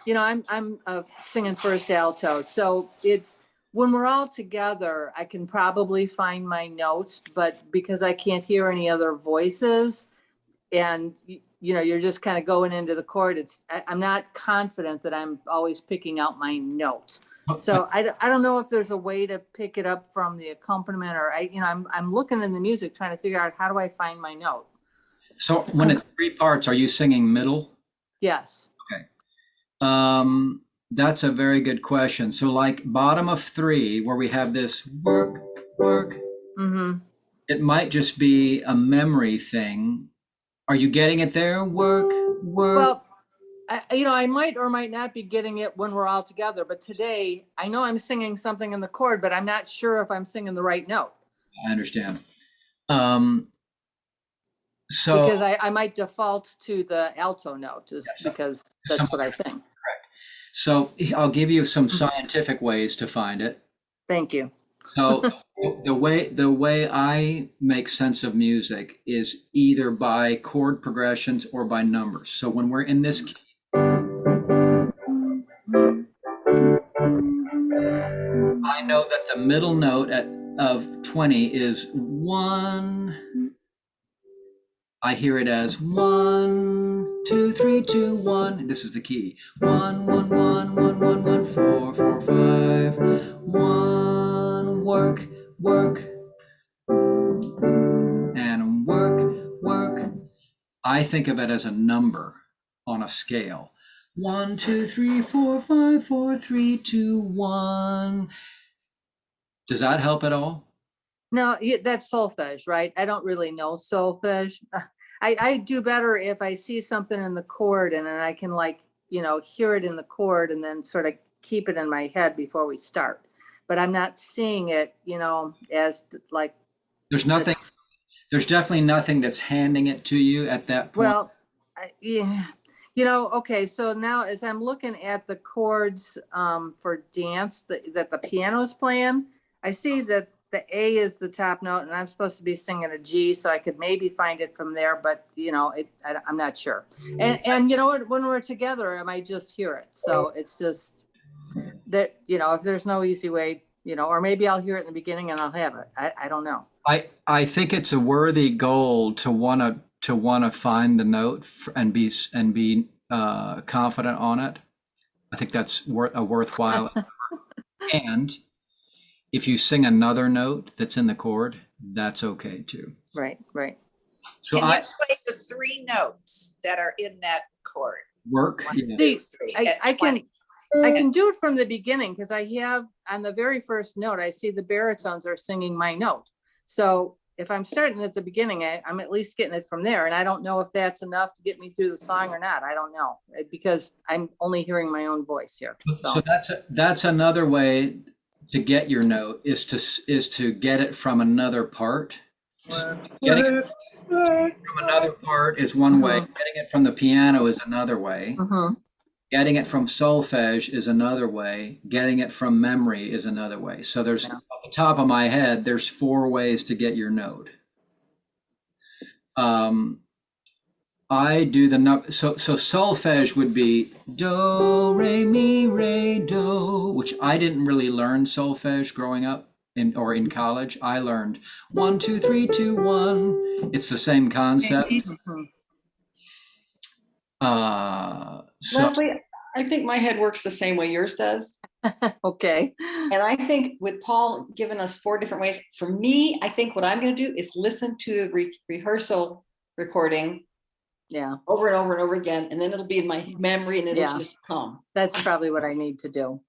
You know, I'm singing first alto, so it's when we're all together, I can probably find my notes, but because I can't hear any other voices, and you know, you're just kind of going into the chord. I'm not confident that I'm always picking out my notes. So I don't know if there's a way to pick it up from the accompaniment, or I'm looking in the music trying to figure out how do I find my note. So when it's 3 parts, are you singing middle? Yes. Okay. That's a very good question. So like bottom of 3, where we have this work, work, it might just be a memory thing. Are you getting it there? Work, work. Well, I might or might not be getting it when we're all together, but today I know I'm singing something in the chord, but I'm not sure if I'm singing the right note. I understand. Because I might default to the alto note because that's what I sing. Correct. So I'll give you some scientific ways to find it. Thank you. So the way I make sense of music is either by chord progressions or by numbers. So when we're in this key, I know that the middle note of 20 is 1. I hear it as 1, 2, 3, 2, 1. This is the key. 1, 1, 1, 1, 1, 1, 4, 4, 5. 1, work, work, and work, work. I think of it as a number on a scale. 1, 2, 3, 4, 5, 4, 3, 2, 1. Does that help at all? No, that's solfege, right? I don't really know solfege. I do better if I see something in the chord and then I can like, hear it in the chord and then sort of keep it in my head before we start. But I'm not seeing it, as like, There's nothing, there's definitely nothing that's handing it to you at that point. well, yeah, okay. So now as I'm looking at the chords for dance that the piano is playing, I see that the A is the top note and I'm supposed to be singing a G, so I could maybe find it from there, but I'm not sure. And you know what, when we're together, I might just hear it. So it's just that, if there's no easy way, or maybe I'll hear it in the beginning and I'll have it. I don't know. I think it's a worthy goal to wanna find the note and be confident on it. I think that's a worthwhile. And if you sing another note that's in the chord, that's okay too. Right. So Can you I play the 3 notes that are in that chord? work. 1, Yeah. 2, 3. I can do it from the beginning because I have on the very first note, I see the baritones are singing my note. So if I'm starting at the beginning, I'm at least getting it from there. And I don't know if that's enough to get me through the song or not. I don't know, because I'm only hearing my own voice here. So that's another way to get your note is to get it from another part. Getting it from another part is one way. Getting it from the piano is another way. Mhm. Getting it from solfege is another way. Getting it from memory is another way. So there's Yeah. off the top of my head, there's 4 ways to get your note. I do so solfege would be do, re, mi, re, do, which I didn't really learn solfege growing up in college. I learned 1, 2, 3, 2, 1. It's the same concept. Mhm. So Leslie, I think my head works the same way yours does. Okay. And I think with Paul giving us 4 different ways, for me, I think what I'm going to do is listen to the rehearsal recording Yeah, over and over and over again, and then it'll be in my memory and it'll Yeah. just come. that's probably what I need to do.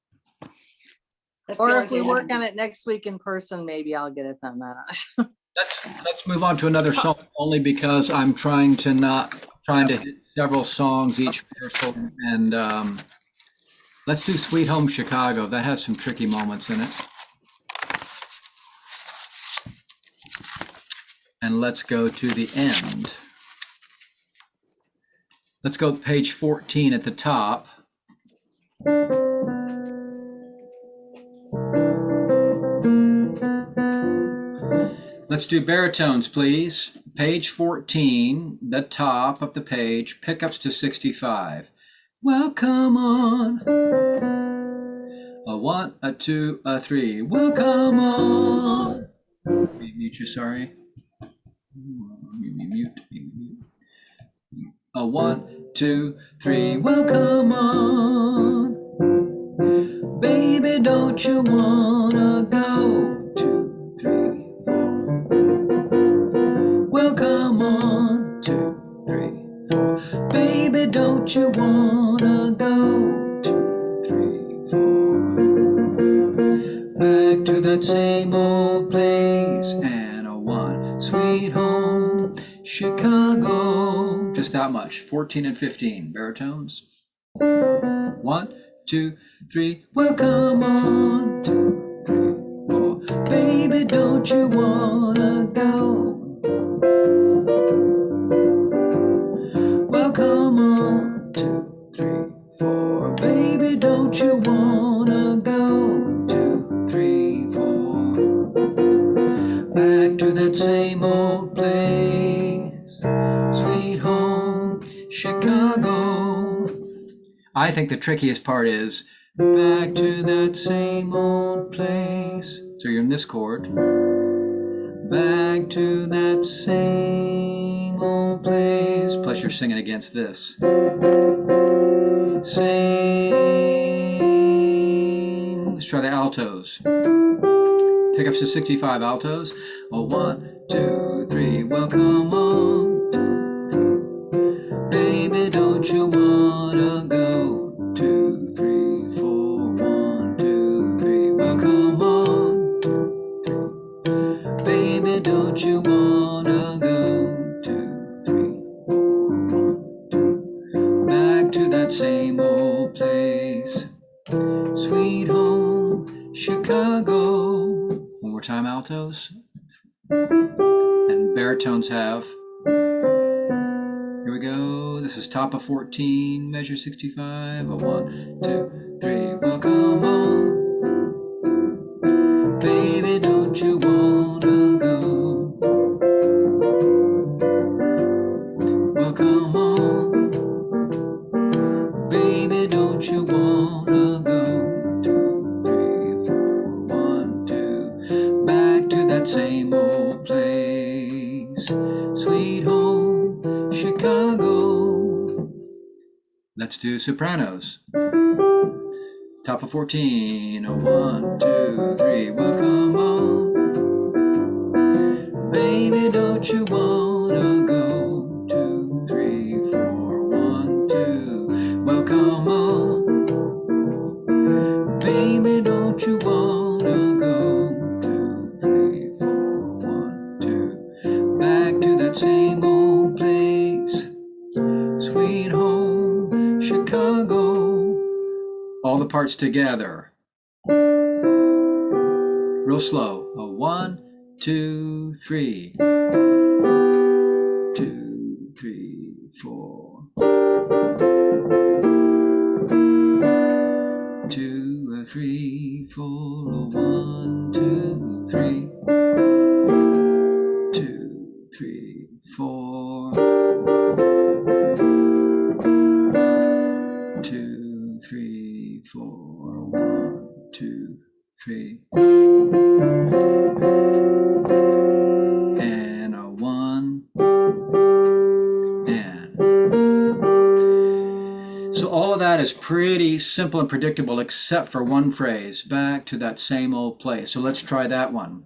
That's the Or only if we thing I work can do. on it next week in person, maybe I'll get it done. let's move on to another song only because I'm trying to hit several songs each rehearsal and let's do Sweet Home Chicago. That has some tricky moments in it. And let's go to the end. Let's go page 14 at the top. Let's do baritones, please. Page 14, the top of the page, pickups to 65. Well, come on. A 1, a 2, a 3. Well, come on. Mute you, sorry. Mute. A 1, 2, 3. Well, come on. Baby, don't you wanna go? 2, 3, 4. Well, come on. 2, 3, 4. Baby, don't you wanna go? 2, 3, 4. Back to that same old place and a 1. Sweet home, Chicago. Just that much. 14 and 15 baritones. 1, 2, 3. Well, come on. 2, 3, 4. Baby, don't you wanna go? Well, come on. 2, 3, 4. Baby, don't you wanna go? 2, 3, 4. place, sweet home, Chicago. I think the trickiest part is back to that same old place. So you're in this chord. Back to that same old place. Plus you're singing against this. Same. Let's try the altos. Pickups to 65 altos. Well, 1, 2, 3. Well, come on. 2, 3. Baby, don't you wanna go? 2, 3, 4. 1, 2, 3. Well, come on. 2, 3. Baby, don't you wanna go? 2, 3, 4. 1, 2. Back to that same old place. Sweet home, Chicago. One more time, altos. And baritones have. Here we go. This is top of 14, measure 65. A 1, 2, 3. Well, come on. Baby, don't you wanna go? Well, come on. Baby, don't you wanna go? 2, 3, 4. 1, 2. Back to that same old place. Sweet home, Chicago. Let's do sopranos. Top of 14. 1, 2, 3. Well, come on. Baby, don't you wanna go? 2, 3, 4. 1, 2. Well, come on. Baby, don't you wanna go? 2, 3, 4. 1, 2. Back to that same old place. Sweet home, Chicago. All the parts together. Real slow. A 1, 2, 3. 2, 3, 4. 2, 3, 4. 1, 2, 3. 2, 3, 4. 2, 3, 4. 1, 2, 3. And a 1. And. So all of that is pretty simple and predictable except for one phrase, back to that same old place. So let's try that one.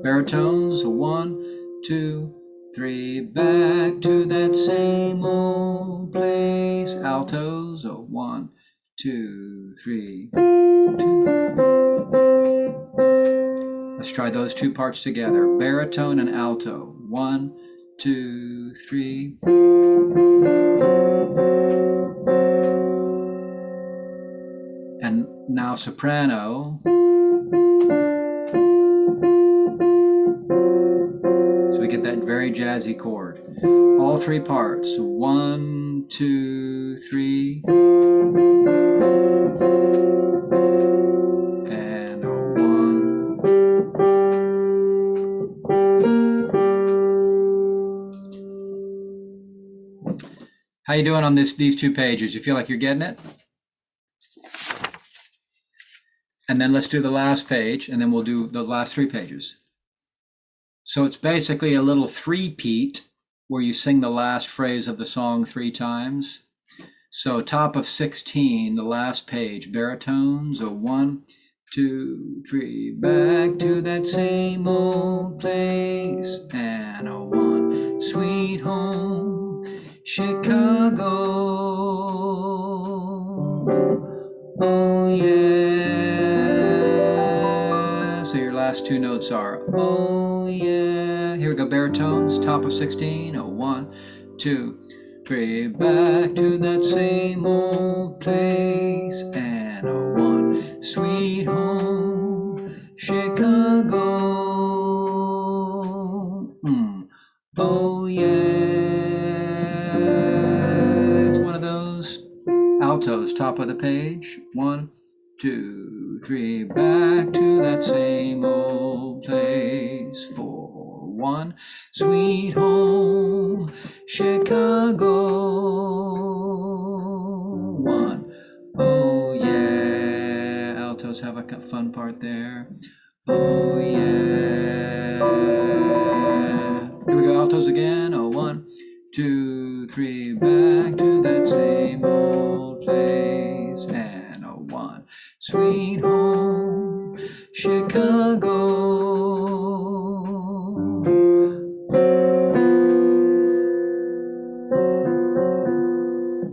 Baritones, a 1, 2, 3, back to that same old place. Altos, a 1, 2, 3, 2. Let's try those two parts together. Baritone and alto. 1, 2, 3. And now soprano. So we get that very jazzy chord. All three parts. 1, 2, 3. And a 1. How you doing on these 2 pages? You feel like you're getting it? And then let's do the last page, and then we'll do the last 3 pages. So it's basically a little 3-peat where you sing the last phrase of the song 3 times. So top of 16, the last page, baritones, a 1, 2, 3, back to that same old place, and a 1, sweet home, Chicago. Oh yeah. So your last 2 notes are, oh yeah. Here we go, baritones, top of 16, a 1, 2, 3, back to that same old place, and a 1, sweet home, Chicago. Oh yeah. It's one of those. Altos, top of the page. 1, 2, 3, back to that same old place. 4, 1, sweet home, Chicago. 1, oh yeah. Altos have a fun part there. Oh yeah. Here we go, altos again. Oh, 1, 2, 3, back to that same old place. And a 1, sweet home, Chicago.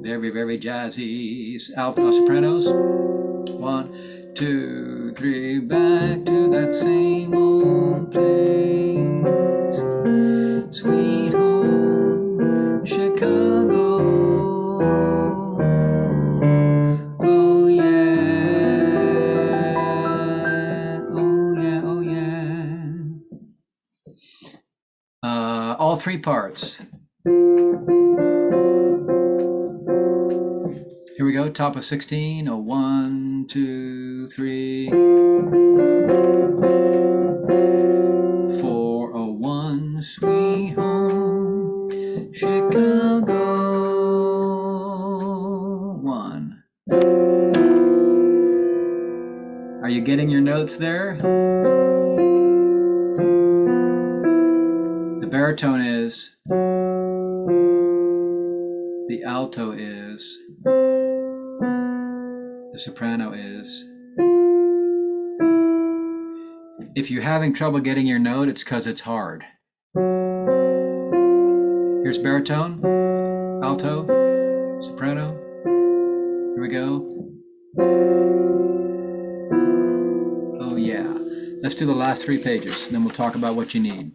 Very, very jazzy. Alto sopranos. 1, 2, 3, back to that same old place. Sweet home, Chicago. Oh yeah. Oh yeah, oh yeah. All three parts. Here we go, top of 16, a 1, 2, 3, 4, a 1, sweet home, Chicago. 1. Are you getting your notes there? The baritone is, the alto is, the soprano is. If you're having trouble getting your note, it's because it's hard. Here's baritone, alto, soprano. Here we go. Oh yeah. Let's do the last 3 pages, and then we'll talk about what you need.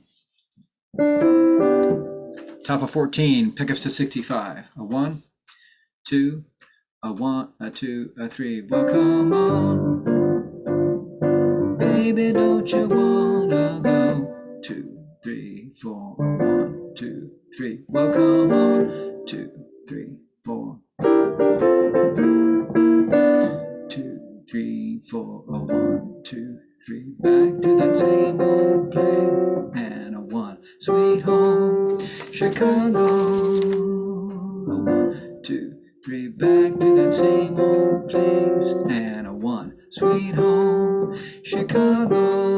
Top of 14, pickups to 65. A 1, 2, a 1, a 2, a 3. Well, come on, baby, don't you wanna go? 2, 3, 4. 1, 2, 3. Well, come on. 2, 3, 4. 2, 3, 4. A 1, 2, 3. Back to that same old place. And a 1, sweet home, Chicago. A 1, 2, 3. Back to that same old place. And a 1, sweet home, Chicago.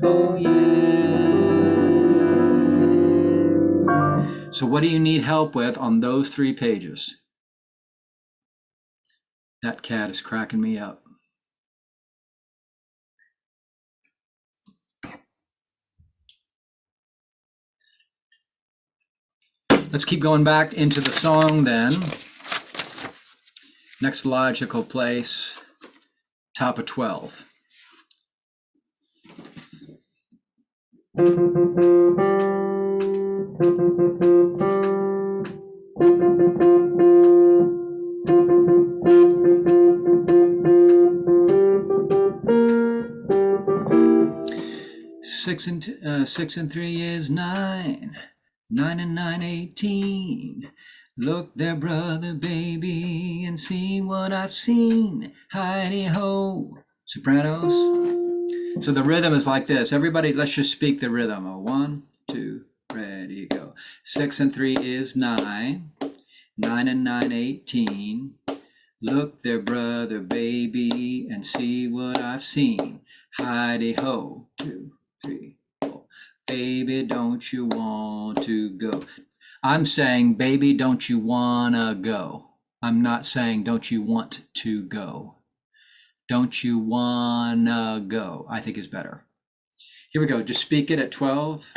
Oh yeah. So what do you need help with on those 3 pages? That cat is cracking me up. Let's keep going back into the song then. Next logical place, top of 12. Six and 3 is 9. 9 and 9, 18. Look there, brother, baby, and see what I've seen. Heidi ho. Sopranos. So the rhythm is like this. Everybody, let's just speak the rhythm. 1, 2, ready, go. 6 and 3 is 9. 9 and 9, 18. Look there, brother, baby, and see what I've seen. Heidi ho. 2, 3, 4. Baby, don't you want to go? I'm saying, baby, don't you wanna go? I'm not saying, don't you want to go? Don't you wanna go? I think is better. Here we go. Just speak it at 12.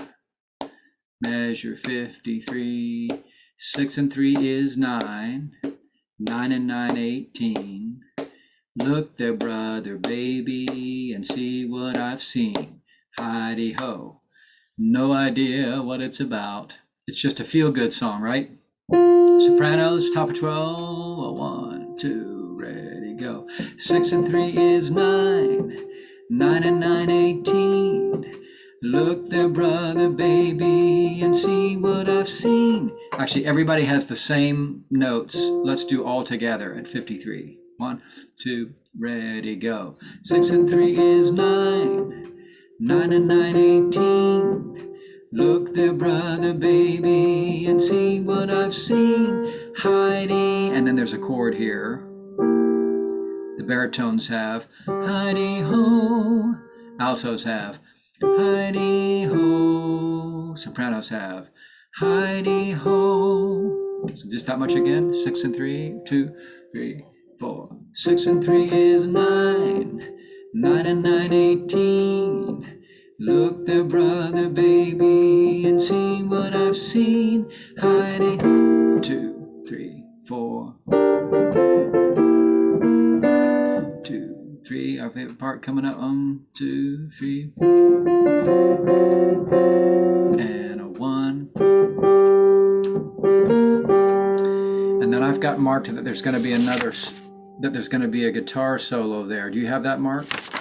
Measure 53. 6 and 3 is 9. 9 and 9, 18. Look there, brother, baby, and see what I've seen. Heidi ho. No idea what it's about. It's just a feel-good song, right? Sopranos, top of 12. 1, 2, ready, go. 6 and 3 is 9. 9 and 9, 18. Look there, brother, baby, and see what I've seen. Actually, everybody has the same notes. Let's do all together at 53. 1, 2, ready, go. 6 and 3 is 9. 9 and 9, 18. Look there, brother, baby, and see what I've seen. Heidi, and then there's a chord here. The baritones have Heidi ho. Altos have Heidi ho. Sopranos have Heidi ho. So just that much again. 6 and 3, 2, 3, 4. 6 and 3 is 9. 9 and 9, 18. Look there, brother, baby, and see what I've seen. Heidi, 2, 3, 4. 2, 3. Our favorite part coming up. 2, 3. And a 1. And then I've got marked that there's going to be a guitar solo there. Do you have that marked?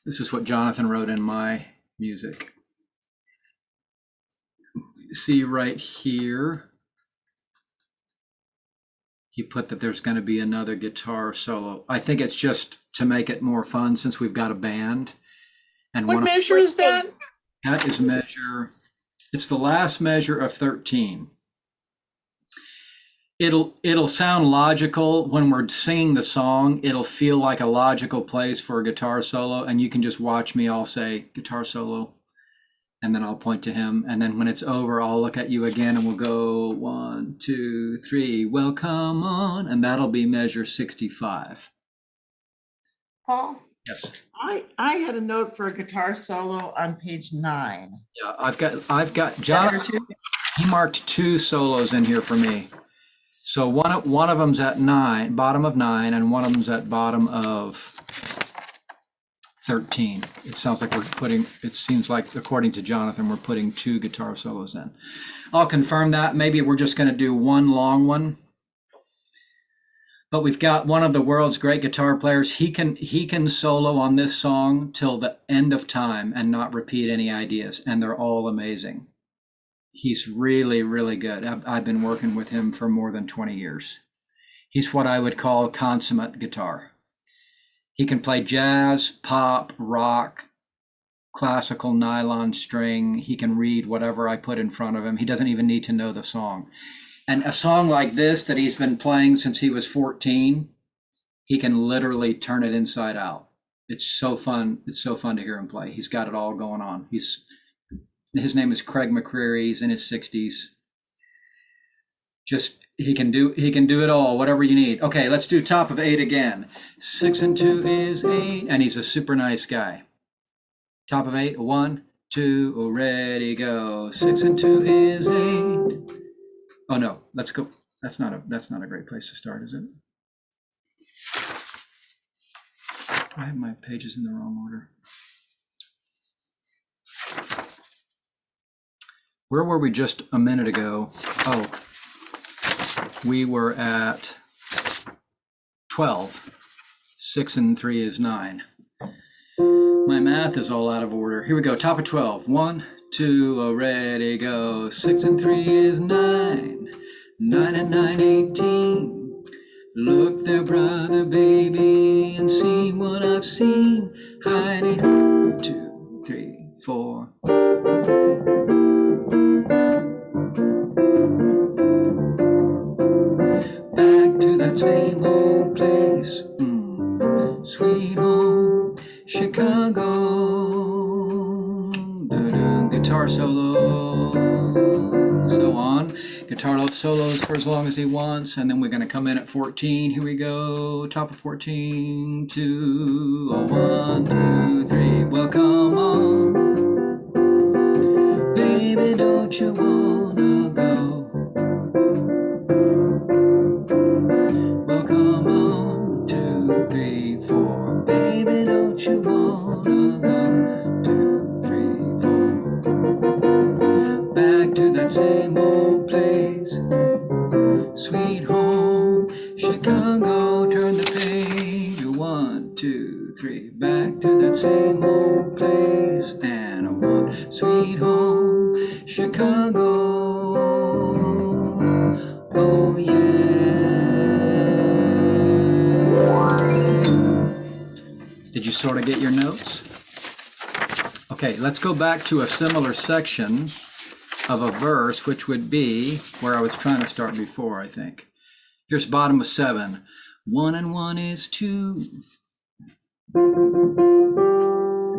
This is what Jonathan wrote in my music. See right here, he put that there's going to be another guitar solo. I think it's just to make it more fun since we've got a band. And What measure is that? That is measure, it's the last measure of 13. It'll sound logical when we're singing the song. It'll feel like a logical place for a guitar solo, and you can just watch me. I'll say guitar solo, and then I'll point to him, and then when it's over, I'll look at you again, and we'll go 1, 2, 3. Well, come on, and that'll be measure 65. Paul, Yes. I had a note for a guitar solo on page 9. Yeah, I've got John. He marked 2 solos in here for me. So one of them's at 9, bottom of 9, and one of them's at bottom of 13. It seems like, according to Jonathan, we're putting 2 guitar solos in. I'll confirm that. Maybe we're just going to do one long one. But we've got one of the world's great guitar players. He can solo on this song till the end of time and not repeat any ideas, and they're all amazing. He's really, really good. I've been working with him for more than 20 years. He's what I would call consummate guitar. He can play jazz, pop, rock, classical nylon string. He can read whatever I put in front of him. He doesn't even need to know the song. And a song like this that he's been playing since he was 14, he can literally turn it inside out. It's so fun. It's so fun to hear him play. He's got it all going on. His name is Craig McCreary. He's in his 60s. Just he can do it all, whatever you need. Okay, let's do top of 8 again. 6 and 2 is 8, and he's a super nice guy. Top of 8, 1, 2, ready, go. 6 and 2 is 8. Oh no, let's go. That's not a great place to start, is it? I have my pages in the wrong order. Where were we just a minute ago? Oh, we were at 12. 6 and 3 is 9. My math is all out of order. Here we go. Top of 12. 1, 2, ready, go. 6 and 3 is 9. 9 and 9, 18. Look there, brother, baby, and see what I've seen. Heidi, 2, 3, 4. Back to that same old place, sweet home, Chicago. Guitar solo, so on. Guitar solos for as long as he wants, and then we're going to come in at 14. Here we go, top of 14, 2, 1, 2, 3. Well, come on, baby, don't you wanna go? Well, come on, 2, 3, 4. Baby, don't you wanna go? 2, 3, 4. Back to that same old place, sweet home, Chicago. Turn the page. 1, 2, 3. Back to that same old place, and a 1. Sweet home, Chicago. Oh yeah. Did you sort of get your notes? Okay, let's go back to a similar section of a verse, which would be where I was trying to start before, I think. Here's bottom of 7. 1 and 1 is 2.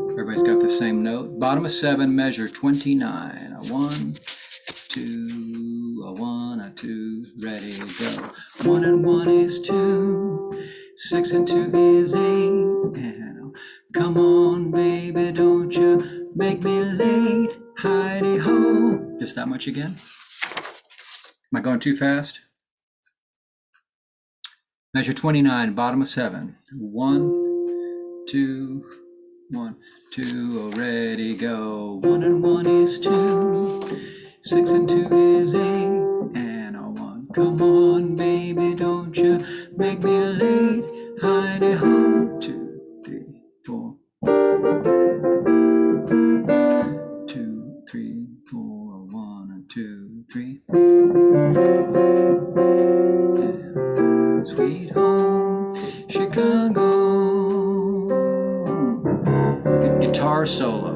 Everybody's got the same note. Bottom of 7, measure 29. A 1, 2, a 1, a 2, ready, go. 1 and 1 is 2. 6 and 2 is 8. And come on, baby, don't you make me late. Heidi ho. Just that much again. Am I going too fast? Measure 29, bottom of 7. 1, 2, 1, 2, already go. 1 and 1 is 2. 6 and 2 is 8. And a 1. Come on, baby, don't you make me late. Heidi ho. 2, 3, 4. 2, 3, 4, 1 and 2, 3. And sweet home, Chicago. Good guitar solo.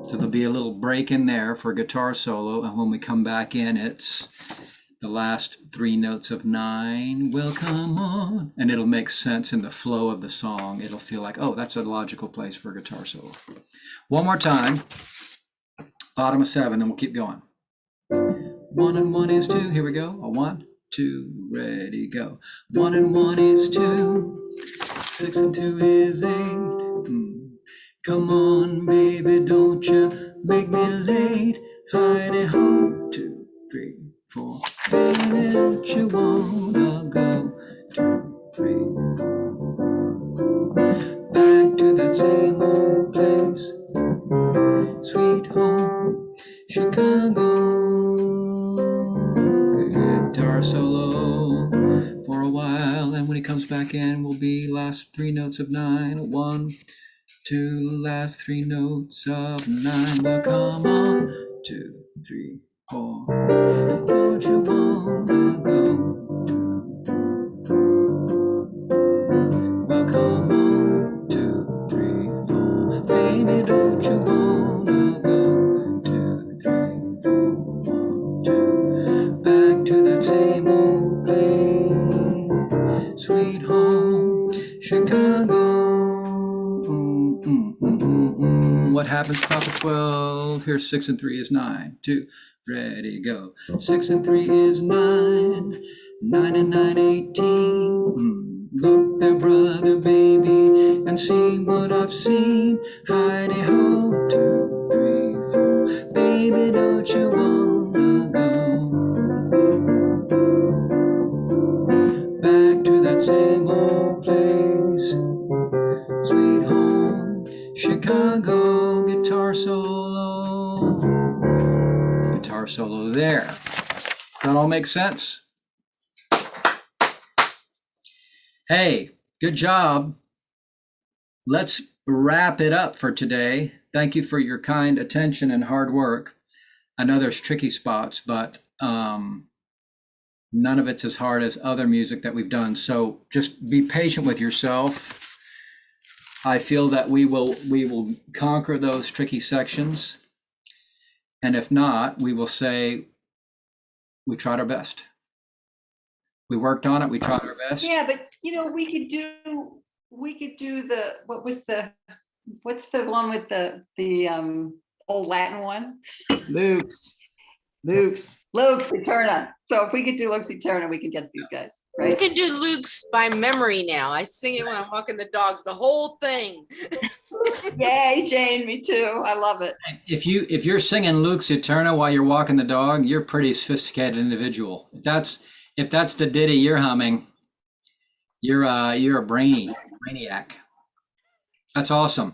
So there'll be a little break in there for guitar solo, and when we come back in, it's the last 3 notes of 9 will come on, and it'll make sense in the flow of the song. It'll feel like, oh, that's a logical place for a guitar solo. One more time, bottom of 7, and we'll keep going. 1 and 1 is 2, here we go. A 1, 2, ready, go. 1 and 1 is 2, 6 and 2 is 8. Come on, baby, don't you make me late. Heidi ho. 2, 3, 4. Baby, don't you wanna go? 2, 3. Back to that same old place. Sweet home, Chicago. Guitar solo for a while, and when he comes back in, will be last 3 notes of 9. 1, 2, last 3 notes of 9. Well, come on. 2, 3, 4. Don't you wanna go? Well, come on. 2, 3, 4. Baby, don't you wanna go? 2, 3, 4, 1, 2. Back to that same old place. Sweet home, Chicago. What happens, Papa 12? Here's 6 and 3 is 9. 2, ready, go. 6 and 3 is 9. 9 and 9, 18. Look there, brother, baby, and see what I've seen. Heidi ho. 2, 3, 4. Baby, don't you wanna go? Back to that same old place. Sweet home, Chicago. Guitar solo. Guitar solo there. That all makes sense? Hey, good job. Let's wrap it up for today. Thank you for your kind attention and hard work. I know there's tricky spots, but none of it's as hard as other music that we've done. So just be patient with yourself. I feel that we will conquer those tricky sections. And if not, we will say we tried our best. We worked on it, we tried our best. Yeah, but we could do the, what's the one with the old Latin one? Luke's. Lux Eterna. So if we could do Lux Eterna, we could get these guys, I right? can do Luke's by memory now. I sing it when I'm walking the dogs, the whole thing. Yay, Jane, me too. I love it. If you're singing Luke's Eterna while you're walking the dog, you're a pretty sophisticated individual. If that's the ditty you're humming, you're a brainiac. That's awesome.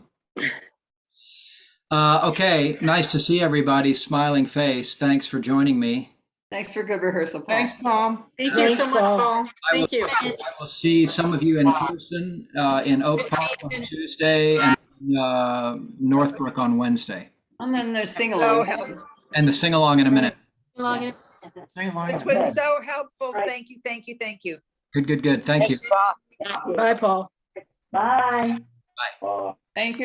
Okay, nice to see everybody's smiling face. Thanks for joining me. Thanks for good rehearsal, Paul. Thanks, Paul. Thank Thanks, you so much, Paul. Paul. Thank you. I will see some of you in person in Oak Park on Tuesday and Northbrook on Wednesday. And then there's sing along. And the sing along in a minute. Sing along. This was so helpful. Thank you, thank you, thank you. Good. Thank you. Bye, Paul. Bye. Thank you.